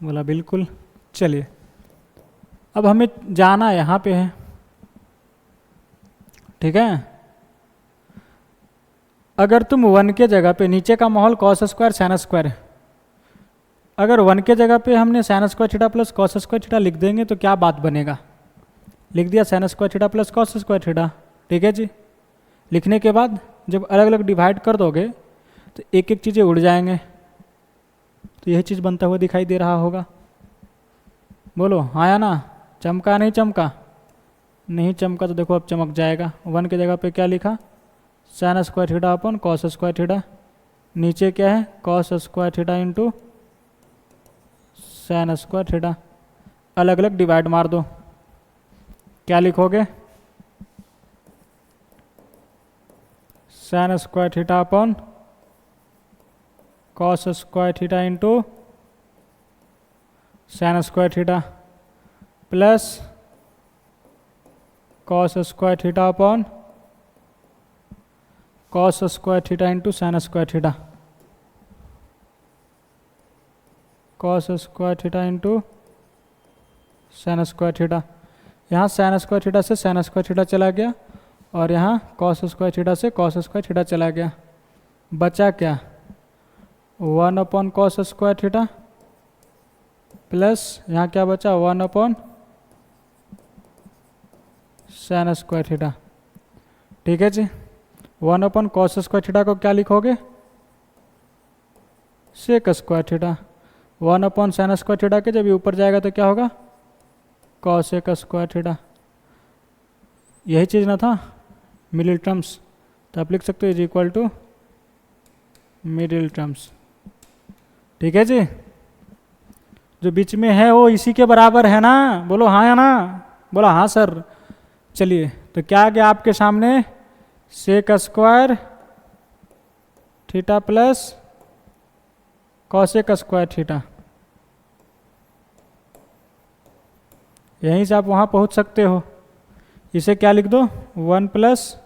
बोला बिल्कुल। चलिए अब हमें जाना यहाँ पे है। ठीक है, अगर तुम 1 के जगह पे, नीचे का माहौल कॉस स्क्वायर साइन स्क्वायर है, अगर 1 के जगह पे हमने sign square theta plus cos square theta लिख देंगे तो क्या बात बनेगा। लिख दिया sign square theta plus cos square theta. ठीक है जी, लिखने के बाद जब अलग अलग डिवाइड कर दोगे तो एक एक चीज़ें उड़ जाएंगे, तो यही चीज़ बनता हुआ दिखाई दे रहा होगा। बोलो हाँ या ना। चमका नहीं चमका, नहीं चमका तो देखो अब चमक जाएगा। 1 की जगह पे क्या लिखा, sine square theta upon cos square theta, नीचे क्या है cos square theta into sine square theta. अलग अलग डिवाइड मार दो, क्या लिखोगे sine square theta upon cos square theta into sine square theta plus cos square theta upon cos square theta into sine square theta, cos square theta into sine square theta. यहाँ sine square theta से sine square theta चला गया, और यहाँ cos square theta से cos square theta चला गया। बचा क्या 1/cos स्क्वायर थीटा प्लस यहाँ क्या बचा 1/sin स्क्वायर थीटा। ठीक है जी, 1/cos स्क्वायर थीटा को क्या लिखोगे sec square theta. 1/sin square theta के जब ये ऊपर जाएगा तो क्या होगा कॉसेक स्क्वायर थीटा। यही चीज़ ना था मिडिल टर्म्स, तो आप लिख सकते हो is equal to middle terms. ठीक है जी, जो बीच में है वो इसी के बराबर है ना। बोलो हाँ या ना। बोला हाँ सर। चलिए तो क्या आ गया आपके सामने sec square theta plus cosec square theta. यहीं से आप वहाँ पहुँच सकते हो। इसे क्या लिख दो 1 प्लस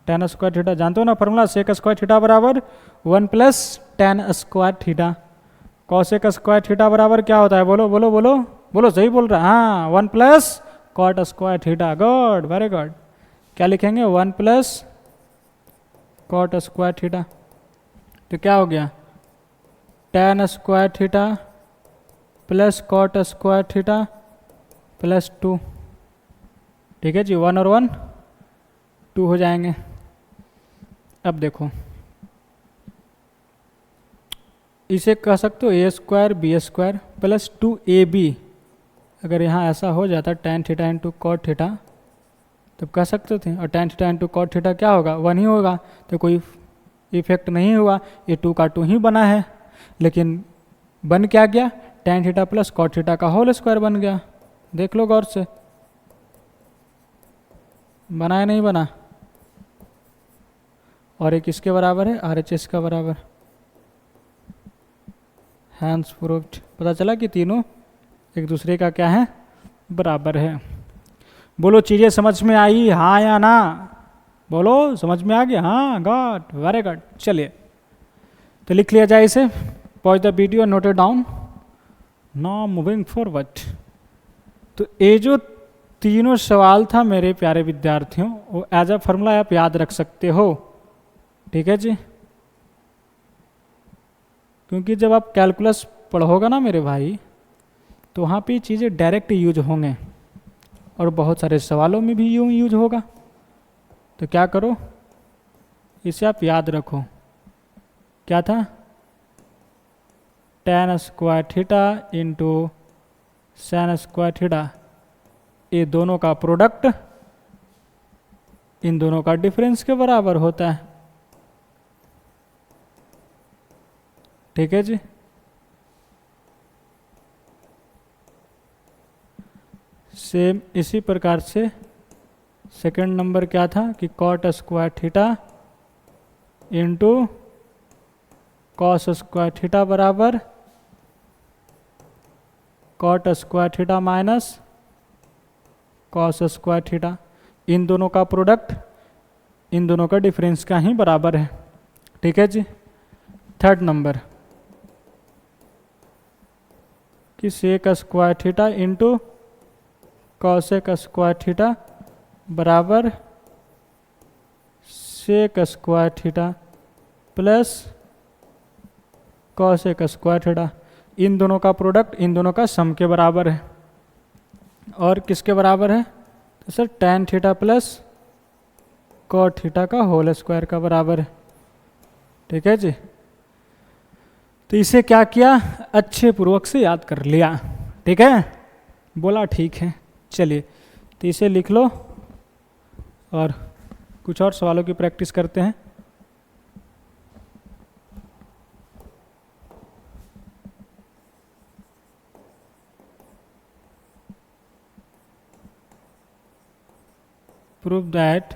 tan स्क्वायर थीटा। जानते हो ना फॉर्मूला, सेक स्क्वायर थीटा बराबर 1 plus tan square theta. Cosec square theta बराबर क्या होता है, बोलो बोलो बोलो बोलो। सही बोल रहा है, हाँ 1 plus cot square theta. Good, very good. क्या लिखेंगे 1 प्लस कॉट स्क्वायर थीटा। तो क्या हो गया tan square theta plus cot square theta plus 2। ठीक है जी, 1 और 1 2 हो जाएंगे। अब देखो इसे कह सकते हो A square B square plus 2ab। अगर यहाँ ऐसा हो जाता tan theta into cot theta तब कह सकते थे, और tan theta into cot theta क्या होगा, 1 ही होगा, तो कोई इफेक्ट नहीं हुआ, ये 2 का 2 ही बना है। लेकिन बन क्या गया, tan theta plus cot theta का होल स्क्वायर बन गया। देख लो गौर से, बना है नहीं बना। और एक इसके बराबर है RHS का बराबर। Hence proved. पता चला कि तीनों एक दूसरे का क्या है, बराबर है। बोलो चीज़ें समझ में आई, हाँ या ना? बोलो समझ में आ गया? हाँ, गॉड, वेरी गुड। चलिए तो लिख लिया जाए इसे। Pause the video, note it down, now moving forward. तो ये जो तीनों सवाल था मेरे प्यारे विद्यार्थियों, वो एज अ फॉर्मूला आप याद रख सकते हो, ठीक है जी। क्योंकि जब आप कैलकुलस पढ़ोगे ना मेरे भाई, तो वहाँ पे चीज़ें डायरेक्ट यूज होंगे और बहुत सारे सवालों में भी यूँ यूज होगा। तो क्या करो, इसे आप याद रखो। क्या था, tan square theta into sine square theta, ये दोनों का प्रोडक्ट इन दोनों का डिफरेंस के बराबर होता है, ठीक है जी। सेम इसी प्रकार से सेकंड नंबर क्या था कि cot square theta into cos square theta बराबर cot square theta minus cos square theta. इन दोनों का प्रोडक्ट इन दोनों का डिफरेंस का ही बराबर है, ठीक है जी। थर्ड नंबर कि sec square theta into cosec square theta बराबर sec square theta plus cosec square theta. इन दोनों का प्रोडक्ट इन दोनों का सम के बराबर है। और किसके बराबर है, तो sir tan theta plus cot theta का होल स्क्वायर का बराबर है, ठीक है जी। तो इसे क्या किया, अच्छे पूर्वक से याद कर लिया, ठीक है, बोला ठीक है। चलिए तो इसे लिख लो और कुछ और सवालों की प्रैक्टिस करते हैं। प्रूव दैट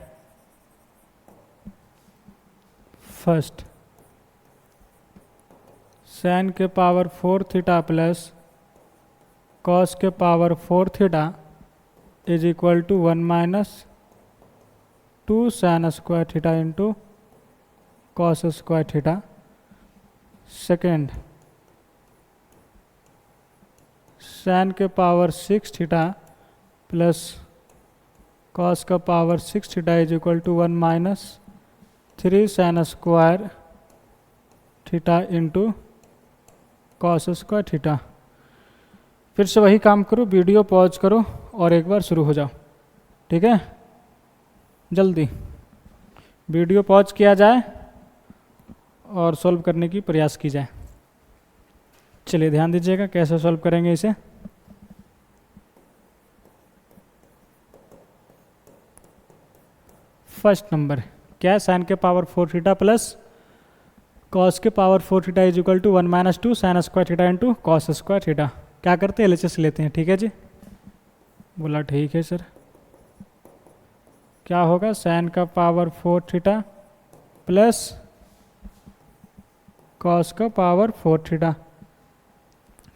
फर्स्ट सैन के पावर 4 थीटा प्लस कॉस के power 4 theta is equal to 1 minus 2 sine square theta into cos square theta. Second sine के पावर 6 थीटा प्लस कॉस का power 6 theta is equal to 1 minus 3 sine square theta into cos square theta. फिर से वही काम करो, video pause करो और एक बार शुरू हो जाओ, ठीक है। जल्दी वीडियो पॉज किया जाए और सॉल्व करने की प्रयास की जाए। चलिए ध्यान दीजिएगा कैसे सॉल्व करेंगे इसे। फर्स्ट नंबर क्या है, साइन के पावर 4 थीटा प्लस कॉस के power 4 theta is equal to 1 minus 2 sine square theta into cos square theta. क्या करते हैं, LHS लेते हैं, ठीक है जी। बोला ठीक है सर। क्या होगा, साइन का पावर 4 थीटा प्लस कॉस का पावर 4 थीटा।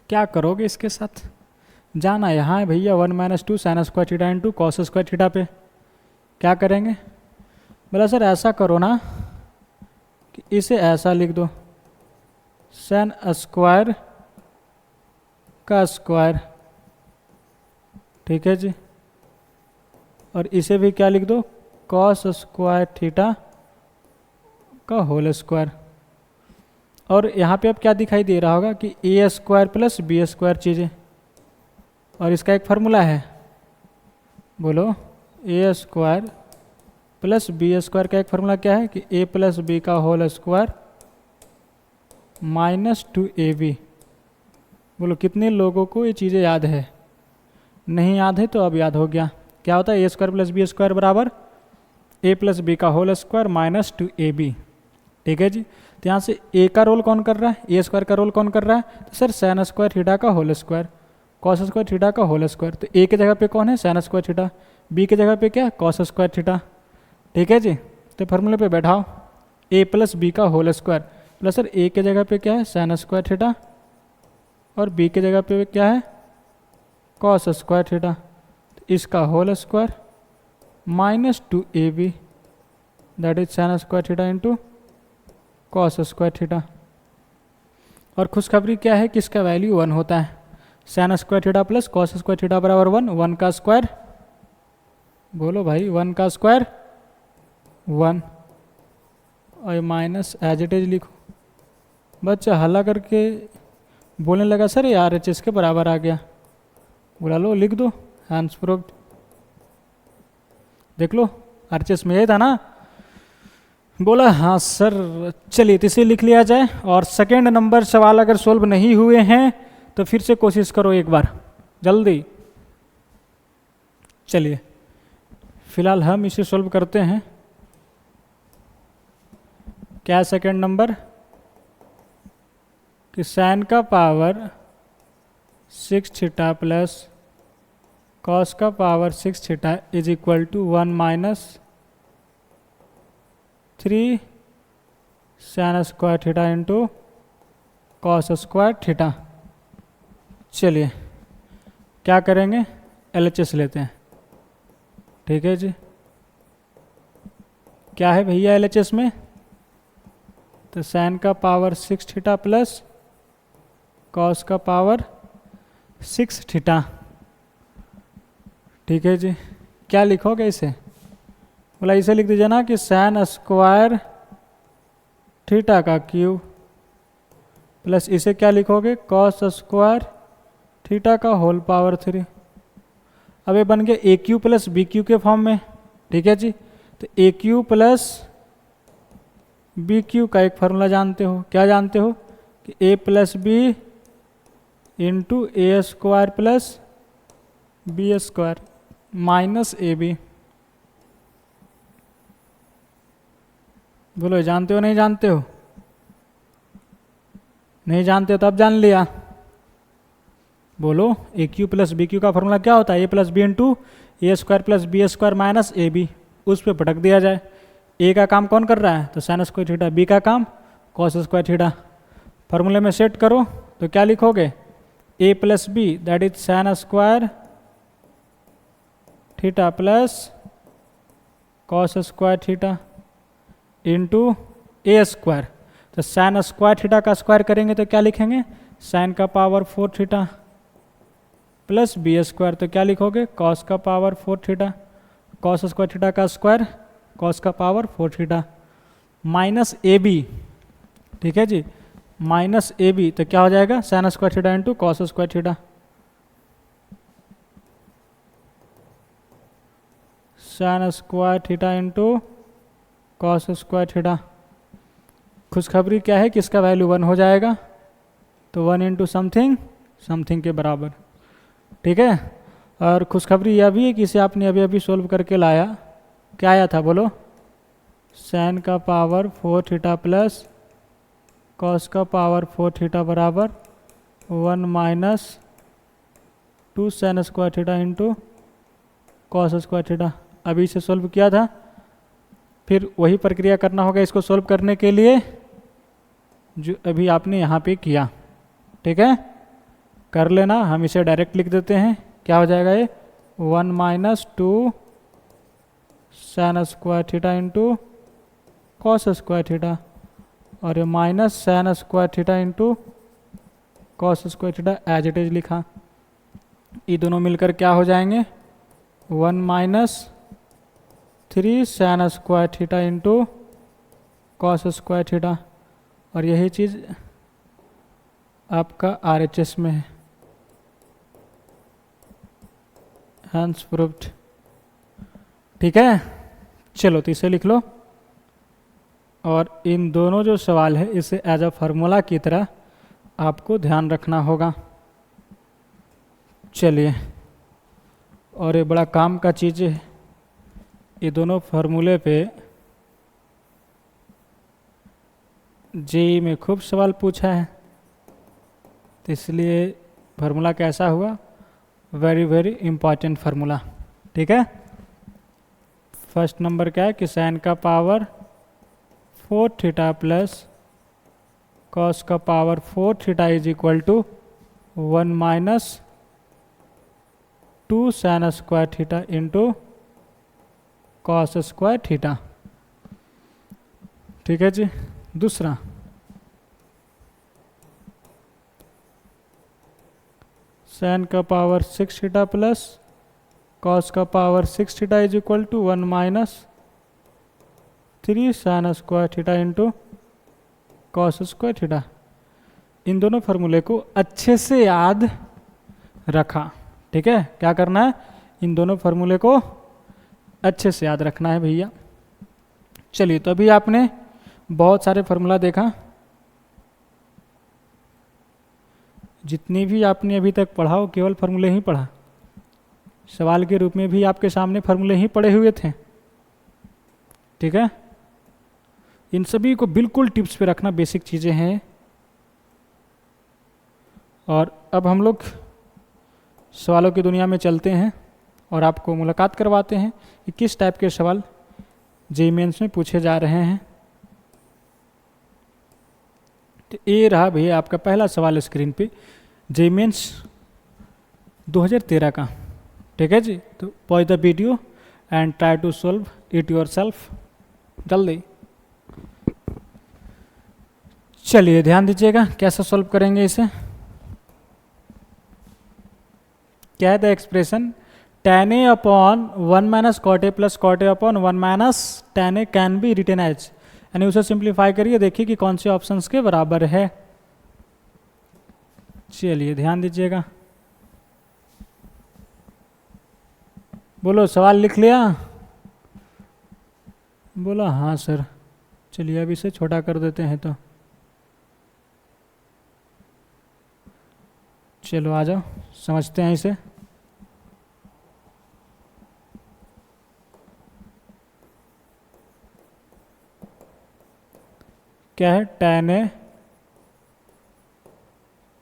क्या करोगे इसके साथ, जाना यहाँ है भैया 1 minus 2 sine square theta into cos square theta पे। क्या करेंगे, बोला सर ऐसा करो ना कि इसे ऐसा लिख दो, साइन स्क्वायर का स्क्वायर, ठीक है जी। और इसे भी क्या लिख दो, कॉस स्क्वायर थीटा का होल स्क्वायर। और यहाँ पे अब क्या दिखाई दे रहा होगा कि ए स्क्वायर प्लस बी स्क्वायर चीज़ें, और इसका एक फार्मूला है, बोलो ए स्क्वायर प्लस बी स्क्वायर का एक फार्मूला क्या है कि ए प्लस बी का होल स्क्वायर -2ab। बोलो कितने लोगों को ये चीज़ें याद है? नहीं याद है तो अब याद हो गया। क्या होता है? a² + b² बराबर a + b का होल स्क्वायर -2ab। ठीक है जी। तो यहाँ से a का रोल कौन कर रहा है? a² का रोल कौन कर रहा है? तो सर साइन स्क्वायर थीटा का whole square, cos square theta का होल स्क्वायर। तो a की जगह पे कौन है? Sine square theta. b की जगह पे क्या? Cos square theta. ठीक है जी। तो फॉर्मूले पे बैठाओ a + b का whole square plus sir a की जगह पे क्या है? साइन स्क्वायर थीटा, और b की जगह पे क्या है? Cos square theta. तो इसका whole square -2ab that is sine square theta into cos square theta. और खुशखबरी क्या है कि इसका वैल्यू 1 होता है। Sine square theta plus cos square theta बराबर 1, 1 का स्क्वायर, बोलो भाई 1 का स्क्वायर 1, और माइनस एज इट इज लिखो। बच्चा हल्ला करके बोलने लगा सर ये RHS के बराबर आ गया। बोला लो लिख दो, हैंड्स प्रूव्ड। देख लो RHS में यही था ना? बोला हाँ सर। चलिए तो इसे लिख लिया जाए। और सेकेंड नंबर सवाल अगर सोल्व नहीं हुए हैं तो फिर से कोशिश करो एक बार जल्दी। चलिए फिलहाल हम इसे सोल्व करते हैं। क्या सेकेंड नंबर? कि साइन का पावर 6 थीटा प्लस कॉस का power 6 theta is equal to 1 - 3 sine square theta into cos square theta. चलिए क्या करेंगे? LHS लेते हैं। ठीक है जी। क्या है भैया LHS में? तो साइन का पावर 6 थीटा प्लस कॉस का पावर 6 थीटा। ठीक है जी। क्या लिखोगे इसे? बोला इसे लिख दीजिए ना कि साइन स्क्वायर थीटा का क्यूब प्लस इसे क्या लिखोगे? कॉस स्क्वायर थीटा का होल पावर 3। अब ये बन गया AQ + BQ के फॉर्म में। ठीक है जी। तो AQ + BQ का एक फार्मूला जानते हो। क्या जानते हो? कि A + B into A² + B² minus AB। बोलो जानते हो नहीं जानते हो? नहीं जानते हो तो अब जान लिया। बोलो AQ + BQ का फॉर्मूला क्या होता है? A + B into A² + B² minus AB। उस पर भटक दिया जाए। A का काम कौन कर रहा है? तो साइन स्क्वायर थीटा। B का काम कॉस स्क्वायर थीटा। फॉर्मूले में सेट करो तो क्या लिखोगे? A + B that is sine square theta plus cos square theta into A²। तो साइन स्क्वायर थीटा का स्क्वायर करेंगे तो क्या लिखेंगे? साइन का पावर 4 थीटा प्लस B²। तो क्या लिखोगे? कॉस का power 4 theta, cos square theta का स्क्वायर कॉस का पावर 4 थीटा माइनस AB। ठीक है जी। माइनस AB तो क्या हो जाएगा? Sine square theta into cos square theta. Sign square theta into cos square theta. खुशखबरी क्या है कि इसका वैल्यू 1 हो जाएगा। तो 1 इंटू समथिंग समथिंग के बराबर। ठीक है। और खुशखबरी यह भी है कि इसे आपने अभी अभी सोल्व करके लाया। क्या आया था बोलो? साइन का पावर 4 थीटा प्लस कॉस का पावर 4 थीटा बराबर 1 - 2 sine square theta into cos square theta. अभी इसे सोल्व किया था। फिर वही प्रक्रिया करना होगा इसको सोल्व करने के लिए जो अभी आपने यहाँ पे किया। ठीक है, कर लेना। हम इसे डायरेक्ट लिख देते हैं। क्या हो जाएगा ये? 1 - 2 sine square theta into cos square theta, और ये minus sine square theta into cos square theta as it is लिखा। ये दोनों मिलकर क्या हो जाएंगे? 1 - 3 sine square theta into cos square theta, और यही चीज़ आपका RHS में है। Hence proved. ठीक है, चलो तो इसे लिख लो। और इन दोनों जो सवाल है इसे एज अ फार्मूला की तरह आपको ध्यान रखना होगा। चलिए, और ये बड़ा काम का चीज़ है, ये दोनों फार्मूले पे जेईई में खूब सवाल पूछा है, तो इसलिए फार्मूला कैसा हुआ, वेरी वेरी इम्पॉर्टेंट फार्मूला। ठीक है, फर्स्ट नंबर क्या है कि साइन का पावर 4 थीटा प्लस कॉस का power 4 theta is equal to 1 minus 2 sine square theta into cos square theta. ठीक है जी। दूसरा, साइन का पावर 6 थीटा प्लस कॉस का power 6 theta is equal to 1 minus 3 sine square theta into cos square theta. इन दोनों फार्मूले को अच्छे से याद रखा। ठीक है, क्या करना है, इन दोनों फार्मूले को अच्छे से याद रखना है भैया। चलिए, तो अभी आपने बहुत सारे फार्मूला देखा, जितनी भी आपने अभी तक पढ़ा हो केवल फार्मूले ही पढ़ा, सवाल के रूप में भी आपके सामने फार्मूले ही पड़े हुए थे। ठीक है, इन सभी को बिल्कुल टिप्स पे रखना, बेसिक चीज़ें हैं। और अब हम लोग सवालों की दुनिया में चलते हैं और आपको मुलाकात करवाते हैं कि किस टाइप के सवाल जेईई मेंस में पूछे जा रहे हैं। तो ये रहा भैया आपका पहला सवाल स्क्रीन पे, जेईई मेंस 2013 का। ठीक है जी, तो pause the video and try to solve it yourself जल्दी। चलिए, ध्यान दीजिएगा कैसे सॉल्व करेंगे इसे। क्या है the expression tan a upon 1 minus cot A plus cot A upon 1 minus tan a can be written as, यानी उसे सिंप्लीफाई करिए, देखिए कि कौन से ऑप्शंस के बराबर है। चलिए, ध्यान दीजिएगा। बोलो, सवाल लिख लिया? बोला हाँ सर। चलिए, अब इसे छोटा कर देते हैं। तो चलो आ जाओ, समझते हैं इसे। क्या है, tan a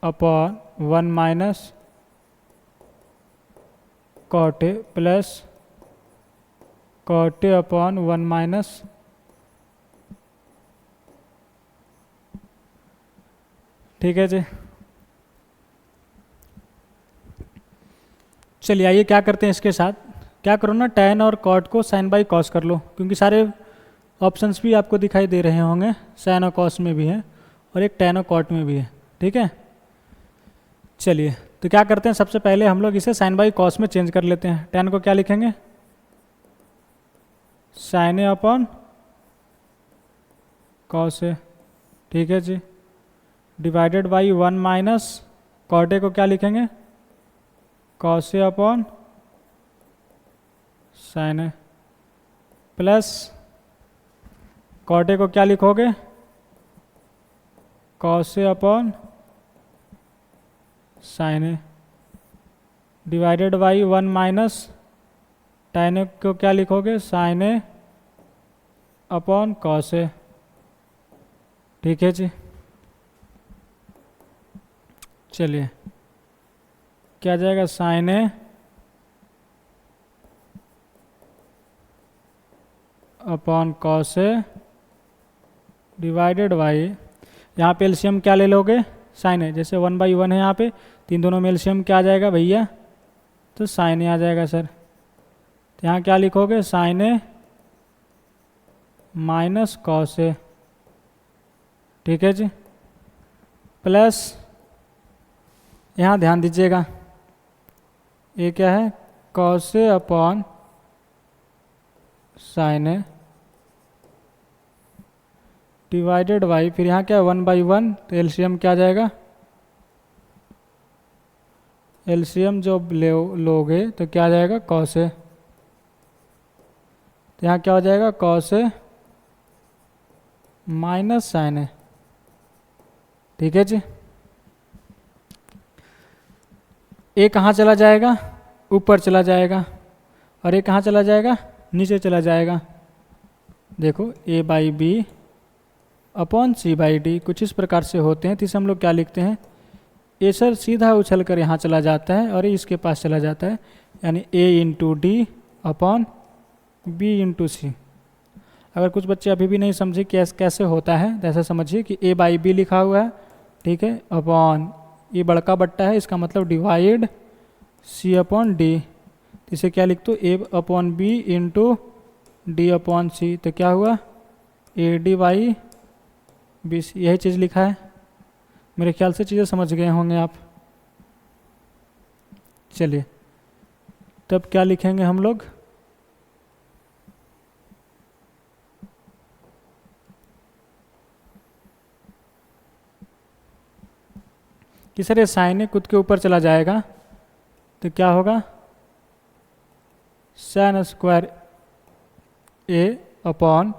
upon 1 minus cot A plus cot A upon 1 minus, ठीक है जी। चलिए आइए क्या करते हैं इसके साथ, क्या करो ना, tan और कॉट को साइन बाई कॉस कर लो, क्योंकि सारे ऑप्शंस भी आपको दिखाई दे रहे होंगे, साइन और कॉस में भी है और एक tan और कॉट में भी है। ठीक है, चलिए तो क्या करते हैं, सबसे पहले हम लोग इसे साइन बाई कॉस में चेंज कर लेते हैं। tan को क्या लिखेंगे, sine A upon cos A. ठीक है जी, divided by 1 minus cot A को क्या लिखेंगे, cos A upon sine A, plus cot A को क्या लिखोगे, cos A upon sine A, divided by 1 minus tan A को क्या लिखोगे, sine A upon cos A. ठीक है जी, चलिए क्या जाएगा, sign A upon cos A divided by, यहाँ पे एलसीएम क्या ले लोगे, साइन ए, जैसे 1/1 है यहाँ पे, तीन दोनों में एलसीएम क्या आ जाएगा भैया, तो साइन ए आ जाएगा सर। तो यहाँ क्या लिखोगे, sine A minus cos A. ठीक है जी, प्लस यहाँ ध्यान दीजिएगा, ये क्या है, cos A upon sine A divided by, फिर यहाँ क्या है 1/1, तो एलसीएम क्या आ जाएगा, एलसीएम जो लोगे तो क्या आ जाएगा, कॉस ए। तो यहाँ क्या हो जाएगा, कॉस ए माइनस साइन ए। ठीक है जी। ए कहाँ चला जाएगा? ऊपर चला जाएगा। और ए कहाँ चला जाएगा? नीचे चला जाएगा। देखो A by B upon C by D कुछ इस प्रकार से होते हैं। तो इसे हम लोग क्या लिखते हैं? ए सर सीधा उछल कर यहाँ चला जाता है और ए इसके पास चला जाता है, यानी A into D upon B into C. अगर कुछ बच्चे अभी भी नहीं समझे कि कैसे होता है तो ऐसा समझिए कि ए बाई बी लिखा हुआ है, ठीक है, अपॉन ये बड़का बट्टा है, इसका मतलब डिवाइड सी अपॉन डी। तो इसे क्या लिख दो? A upon B into D upon C. तो क्या हुआ? A D by B C. यही चीज़ लिखा है। मेरे ख्याल से चीज़ें समझ गए होंगे आप। चलिए तब क्या लिखेंगे हम लोग? कि सर ये साइन ए खुद के ऊपर चला जाएगा तो क्या होगा? साइन स्क्वायर ए अपॉन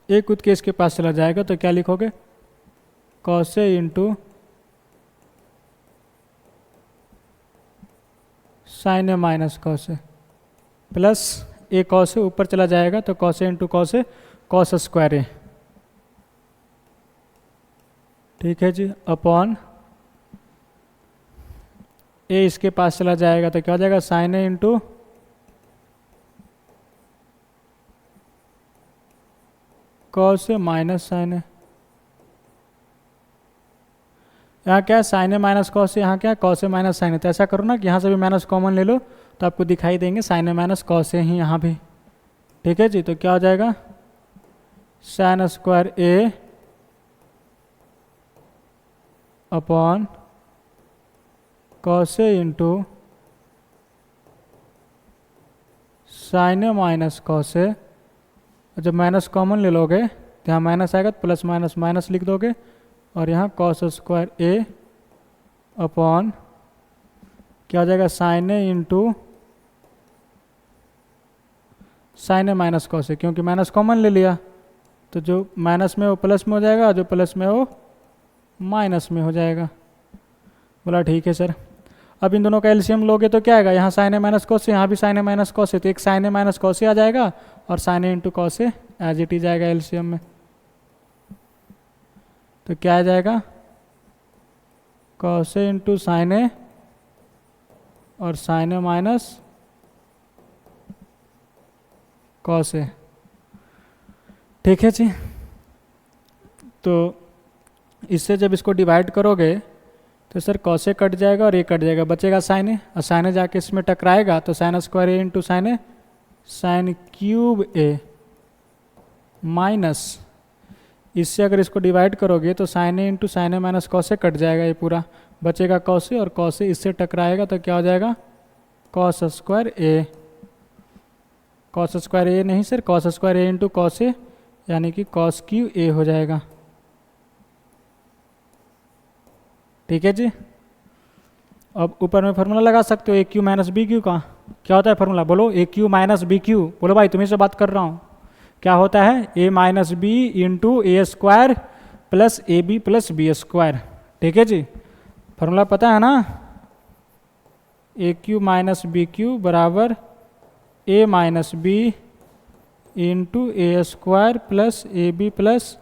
ए खुद के इसके पास चला जाएगा तो क्या लिखोगे? Cos A into sine A minus cos A plus A cos A ऊपर चला जाएगा तो cos A into cos A cos square ए। ठीक है जी। अपॉन ए इसके पास चला जाएगा तो क्या हो जाएगा? Sign A into cos A minus sign ए। यहाँ क्या है? Sign A minus cos A, यहाँ क्या है? कॉस ए माइनस साइन ए। तो ऐसा करो ना कि यहाँ से भी माइनस कॉमन ले लो तो आपको दिखाई देंगे साइन ए माइनस कॉस ए ही यहाँ भी। ठीक है जी। तो क्या हो जाएगा? Sine square A upon cos A into sine A minus cos ए। जब माइनस कॉमन ले लोगे तो यहाँ माइनस आएगा तो प्लस माइनस माइनस लिख दोगे और यहाँ कॉस स्क्वायर ए अपॉन क्या हो जाएगा? Sign A into sine A minus cos ए। क्योंकि माइनस कॉमन ले लिया तो जो माइनस में वो प्लस में हो जाएगा और जो प्लस में वो माइनस में हो जाएगा। बोला ठीक है सर। अब इन दोनों का एलसीएम लोगे तो क्या आएगा? यहाँ sine A minus cos A, यहाँ भी sine A minus cos A, तो एक sine A minus cos A आ जाएगा और sine A into cos A as it is आएगा एलसीएम में। तो क्या आ जाएगा? Cos A into sine A और sine A minus cos A. ठीक है जी। तो इससे जब इसको डिवाइड करोगे तो सर कॉस ए कट जाएगा और ए कट जाएगा, बचेगा साइन ए, और साइन ए जाके इसमें टकराएगा तो साइन स्क्वायर ए इंटू साइन ए साइन क्यूब ए माइनस इससे अगर इसको डिवाइड करोगे तो sign A into sine A minus cos A cut जाएगा, ये पूरा बचेगा कॉस ए, और कॉस ए इससे टकराएगा तो क्या हो जाएगा? कॉस स्क्वायर ए। कॉस स्क्वायर ए नहीं सर, कॉस स्क्वायर ए इंटू कॉस ए यानी कि कॉस क्यू ए हो जाएगा। ठीक है जी। अब ऊपर में फार्मूला लगा सकते हो ए क्यू माइनस बी क्यू का। क्या होता है फार्मूला? बोलो ए क्यू माइनस बी क्यू। बोलो भाई, तुम्ही से बात कर रहा हूँ। क्या होता है? A minus B into A square plus A B plus B square. ठीक है जी। फार्मूला पता है ना? A cube minus B cube बराबर A minus B into A square plus A B plus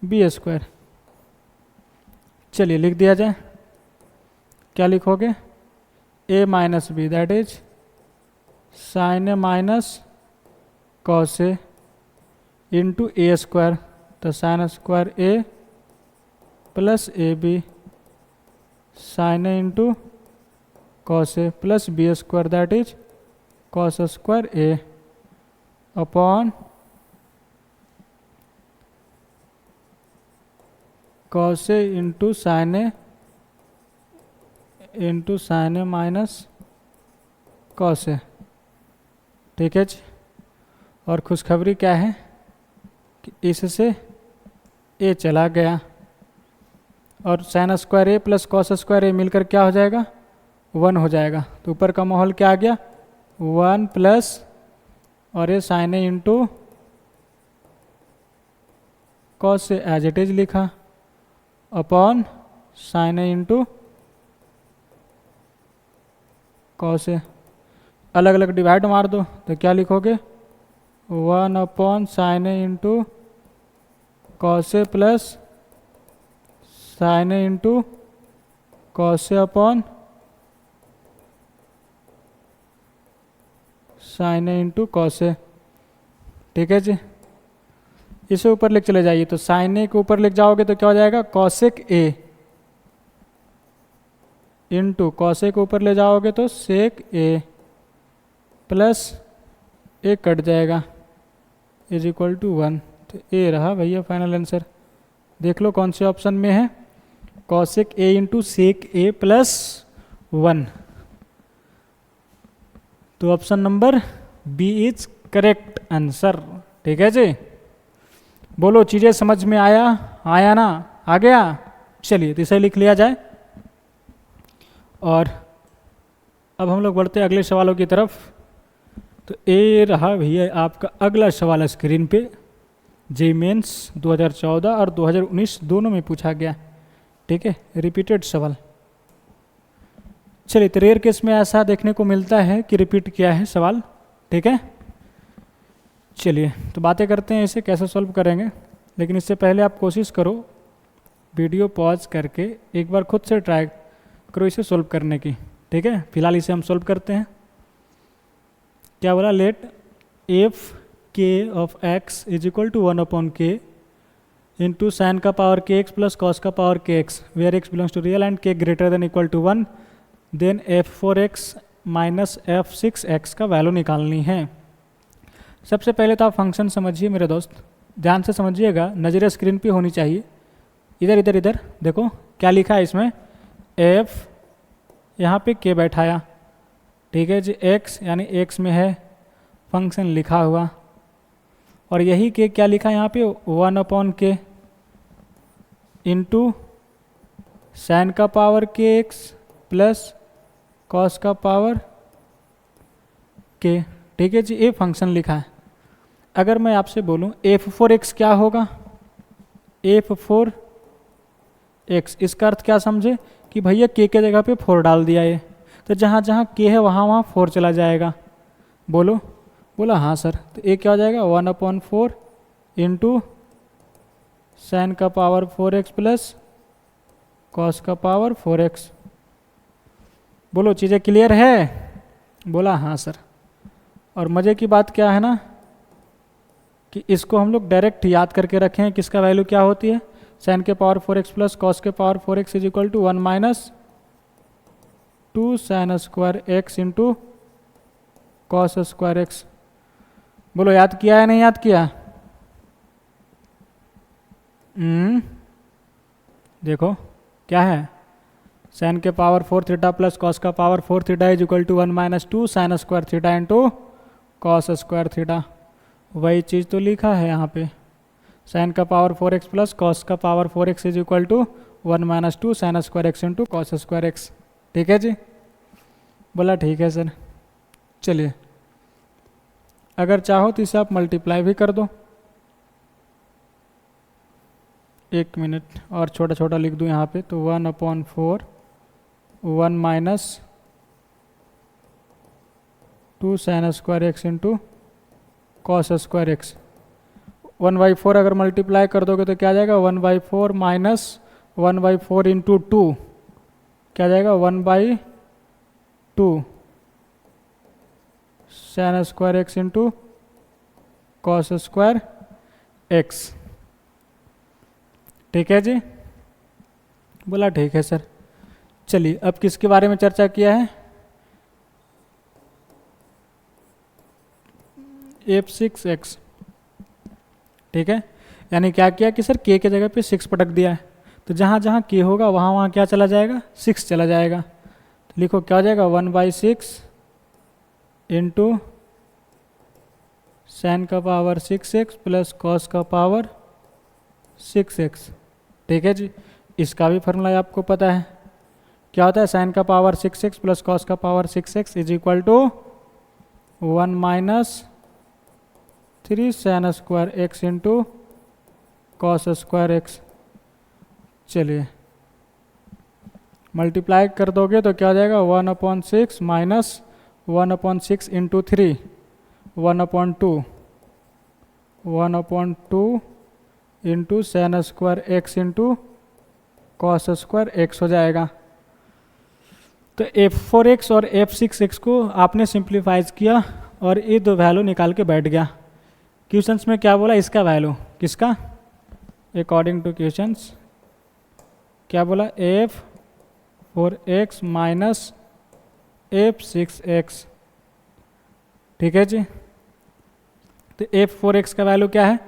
B square. चलिए लिख दिया जाए। क्या लिखोगे? A minus B that is sine A minus cos A into A square, तो sine square A plus A B sine A into cos A plus B square that is cos square A upon cos A into sine A minus cos A. ठीक है जी। और खुशखबरी क्या है कि इससे ए चला गया और sign square A plus cos square ए मिलकर क्या हो जाएगा? 1 हो जाएगा। तो ऊपर का माहौल क्या आ गया? 1 प्लस और ये साइन ए इंटू कॉस से एज इट इज लिखा upon sine A into cos ए। अलग अलग डिवाइड मार दो तो क्या लिखोगे 1 upon sine A into cos A plus sign A into cos A upon sine A into cos A. ठीक है जी, इसे ऊपर लिख चले जाइए तो साइन ए के ऊपर लिख जाओगे तो क्या हो जाएगा कॉसेक ए इंटू कॉसेक के ऊपर ले जाओगे तो सेक ए प्लस ए कट जाएगा इज इक्वल टू 1। तो ए रहा भैया फाइनल आंसर। देख लो कौन से ऑप्शन में है cosec A into sec A plus 1। तो option number B is correct answer. ठीक है जी, बोलो चीज़ें समझ में आया ना, आ गया। चलिए तो इसे लिख लिया जाए और अब हम लोग बढ़ते हैं अगले सवालों की तरफ। तो ये रहा भैया आपका अगला सवाल स्क्रीन पे। जे मेंस 2014 और 2019 दोनों में पूछा गया। ठीक है, रिपीटेड सवाल। चलिए तो रेयर केस में ऐसा देखने को मिलता है कि रिपीट किया है सवाल। ठीक है, चलिए तो बातें करते हैं इसे कैसे सॉल्व करेंगे। लेकिन इससे पहले आप कोशिश करो वीडियो पॉज करके एक बार खुद से ट्राई करो इसे सॉल्व करने की। ठीक है, फिलहाल इसे हम सॉल्व करते हैं। क्या बोला, let F K of X is equal to 1 upon K into sine का power K X plus cos का power K X where X belongs to real and K greater than equal to 1 then f4x minus f6x का value निकालनी है। सबसे पहले तो आप function समझिए मेरे दोस्त, ध्यान से समझिएगा, नज़रें स्क्रीन पे होनी चाहिए। इधर इधर इधर देखो क्या लिखा है इसमें, f यहाँ पे k बैठाया। ठीक है जी, x यानी x में है फंक्शन लिखा हुआ और यही k क्या लिखा है यहाँ पे 1 अपॉन के इंटू साइन का power K X plus cos का पावर के। ठीक है जी, ये फंक्शन लिखा है। अगर मैं आपसे बोलूं f4x क्या होगा, f4x, इसका अर्थ क्या समझे कि भैया k के जगह पे 4 डाल दिया है, तो जहाँ जहाँ k है वहाँ वहाँ 4 चला जाएगा। बोलो, बोला हाँ सर। तो ये क्या हो जाएगा 1 अपॉन 4 इंटू साइन का पावर 4x प्लस कॉस का पावर 4x। बोलो चीज़ें क्लियर है, बोला हाँ सर। और मज़े की बात क्या है ना कि इसको हम लोग डायरेक्ट याद करके रखे हैं, किसका वैल्यू क्या होती है, साइन के पावर 4x प्लस कॉस के power 4x is equal to 1 minus 2 sine square x into cos square x. बोलो याद किया है नहीं याद किया? देखो क्या है, साइन के पावर 4 थीटा प्लस कॉस का power 4 theta is equal to 1 minus 2 sine square theta into cos square theta. वही चीज़ तो लिखा है यहाँ पे, साइन का पावर 4x प्लस कॉस का power 4x is equal to 1 minus 2 sine square x into cos square x. ठीक है जी, बोला ठीक है सर। चलिए अगर चाहो तो इसे आप मल्टीप्लाई भी कर दो। एक मिनट और छोटा छोटा लिख दूँ यहाँ पे, तो 1 upon 4 1 minus 2 sine square x into cos square x. 1/4 अगर मल्टीप्लाई कर दोगे तो क्या जाएगा 1/4 माइनस 1/4 इंटू 2 क्या जाएगा 1/2 sign square x into cos square x. ठीक है जी, बोला ठीक है सर। चलिए अब किसके बारे में चर्चा किया है, f6x। ठीक है, यानी क्या किया कि सर k के जगह पे 6 पटक दिया है, तो जहाँ जहाँ k होगा वहाँ वहाँ क्या चला जाएगा 6 चला जाएगा। तो लिखो क्या हो जाएगा 1/6 इंटू साइन का पावर 6x प्लस कॉस का पावर 6x। ठीक है जी, इसका भी फॉर्मूला आपको पता है, क्या होता है साइन का पावर 6x प्लस कॉस का power 6x is equal to 1 minus 3 sine square x into cos square x. चलिए मल्टीप्लाई कर दोगे तो क्या हो जाएगा 1/6 minus 1/6 into 3 1/2 1/2 into sine square x into cos square x हो जाएगा। तो f4x और f6x को आपने सिंप्लीफाइज किया और ये दो वैल्यू निकाल के बैठ गया। क्वेश्चंस में क्या बोला इसका वैल्यू, किसका, अकॉर्डिंग टू क्वेश्चंस क्या बोला, f4x माइनस f6x। ठीक है जी। तो f4x का वैल्यू क्या है,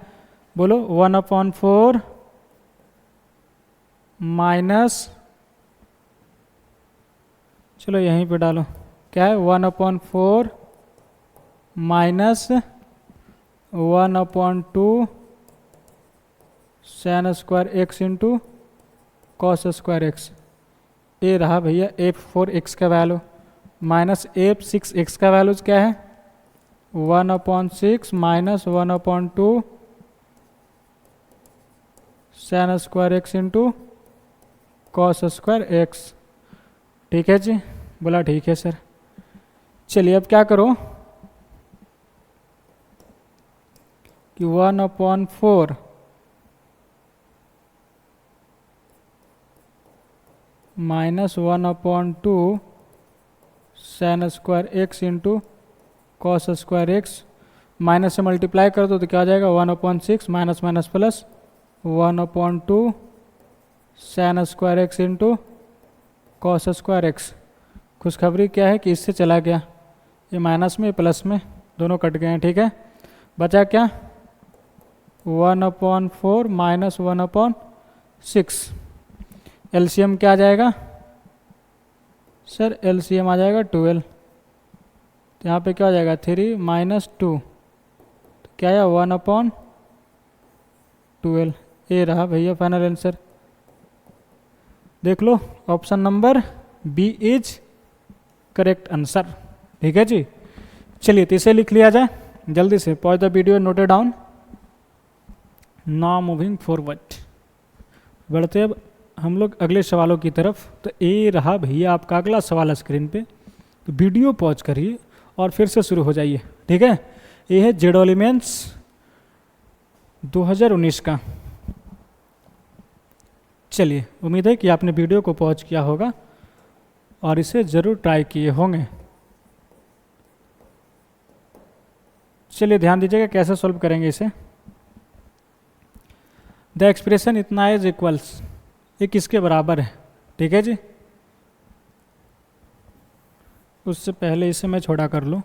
बोलो 1/4 माइनस, चलो यहीं पे डालो, क्या है 1/4 minus 1/2 Sen square x into cos square x. ये रहा भैया f4x का वैल्यू, माइनस f6x का वैल्यू क्या है 1/6 minus 1/2 Sen square x into cos square x. ठीक है जी, बोला ठीक है सर। चलिए अब क्या करो कि 1/4 minus 1/2 Sen square x into cos square x, minus से मल्टीप्लाई कर दो तो क्या हो जाएगा 1/6 minus minus plus 1/2 Sen square x into cos square x. खुशखबरी क्या है कि इससे चला गया, ये माइनस में प्लस में दोनों कट गए हैं। ठीक है, बचा क्या 1/4 माइनस 1/6। एलसीएम क्या आ जाएगा सर, एलसीएम आ जाएगा 12। तो यहाँ पे क्या हो जाएगा 3 माइनस 2, तो क्या आया 1/12। ये रहा भैया फाइनल आंसर। देख लो option number B is correct answer. ठीक है जी। चलिए तो इसे लिख लिया जाए जल्दी से, pause the video, note down, now moving forward. बढ़ते अब हम लोग अगले सवालों की तरफ। तो ये रहा भैया आपका अगला सवाल स्क्रीन पे, तो वीडियो पॉज करिए और फिर से शुरू हो जाइए। ठीक है, ये है जेड एलिमेंट्स 2019 का। चलिए उम्मीद है कि आपने वीडियो को पॉज किया होगा और इसे ज़रूर ट्राई किए होंगे। चलिए ध्यान दीजिएगा कैसे सॉल्व करेंगे इसे। द एक्सप्रेशन इतना इज इक्वल्स, ये किसके बराबर है। ठीक है जी, उससे पहले इसे मैं छोटा कर लूँ।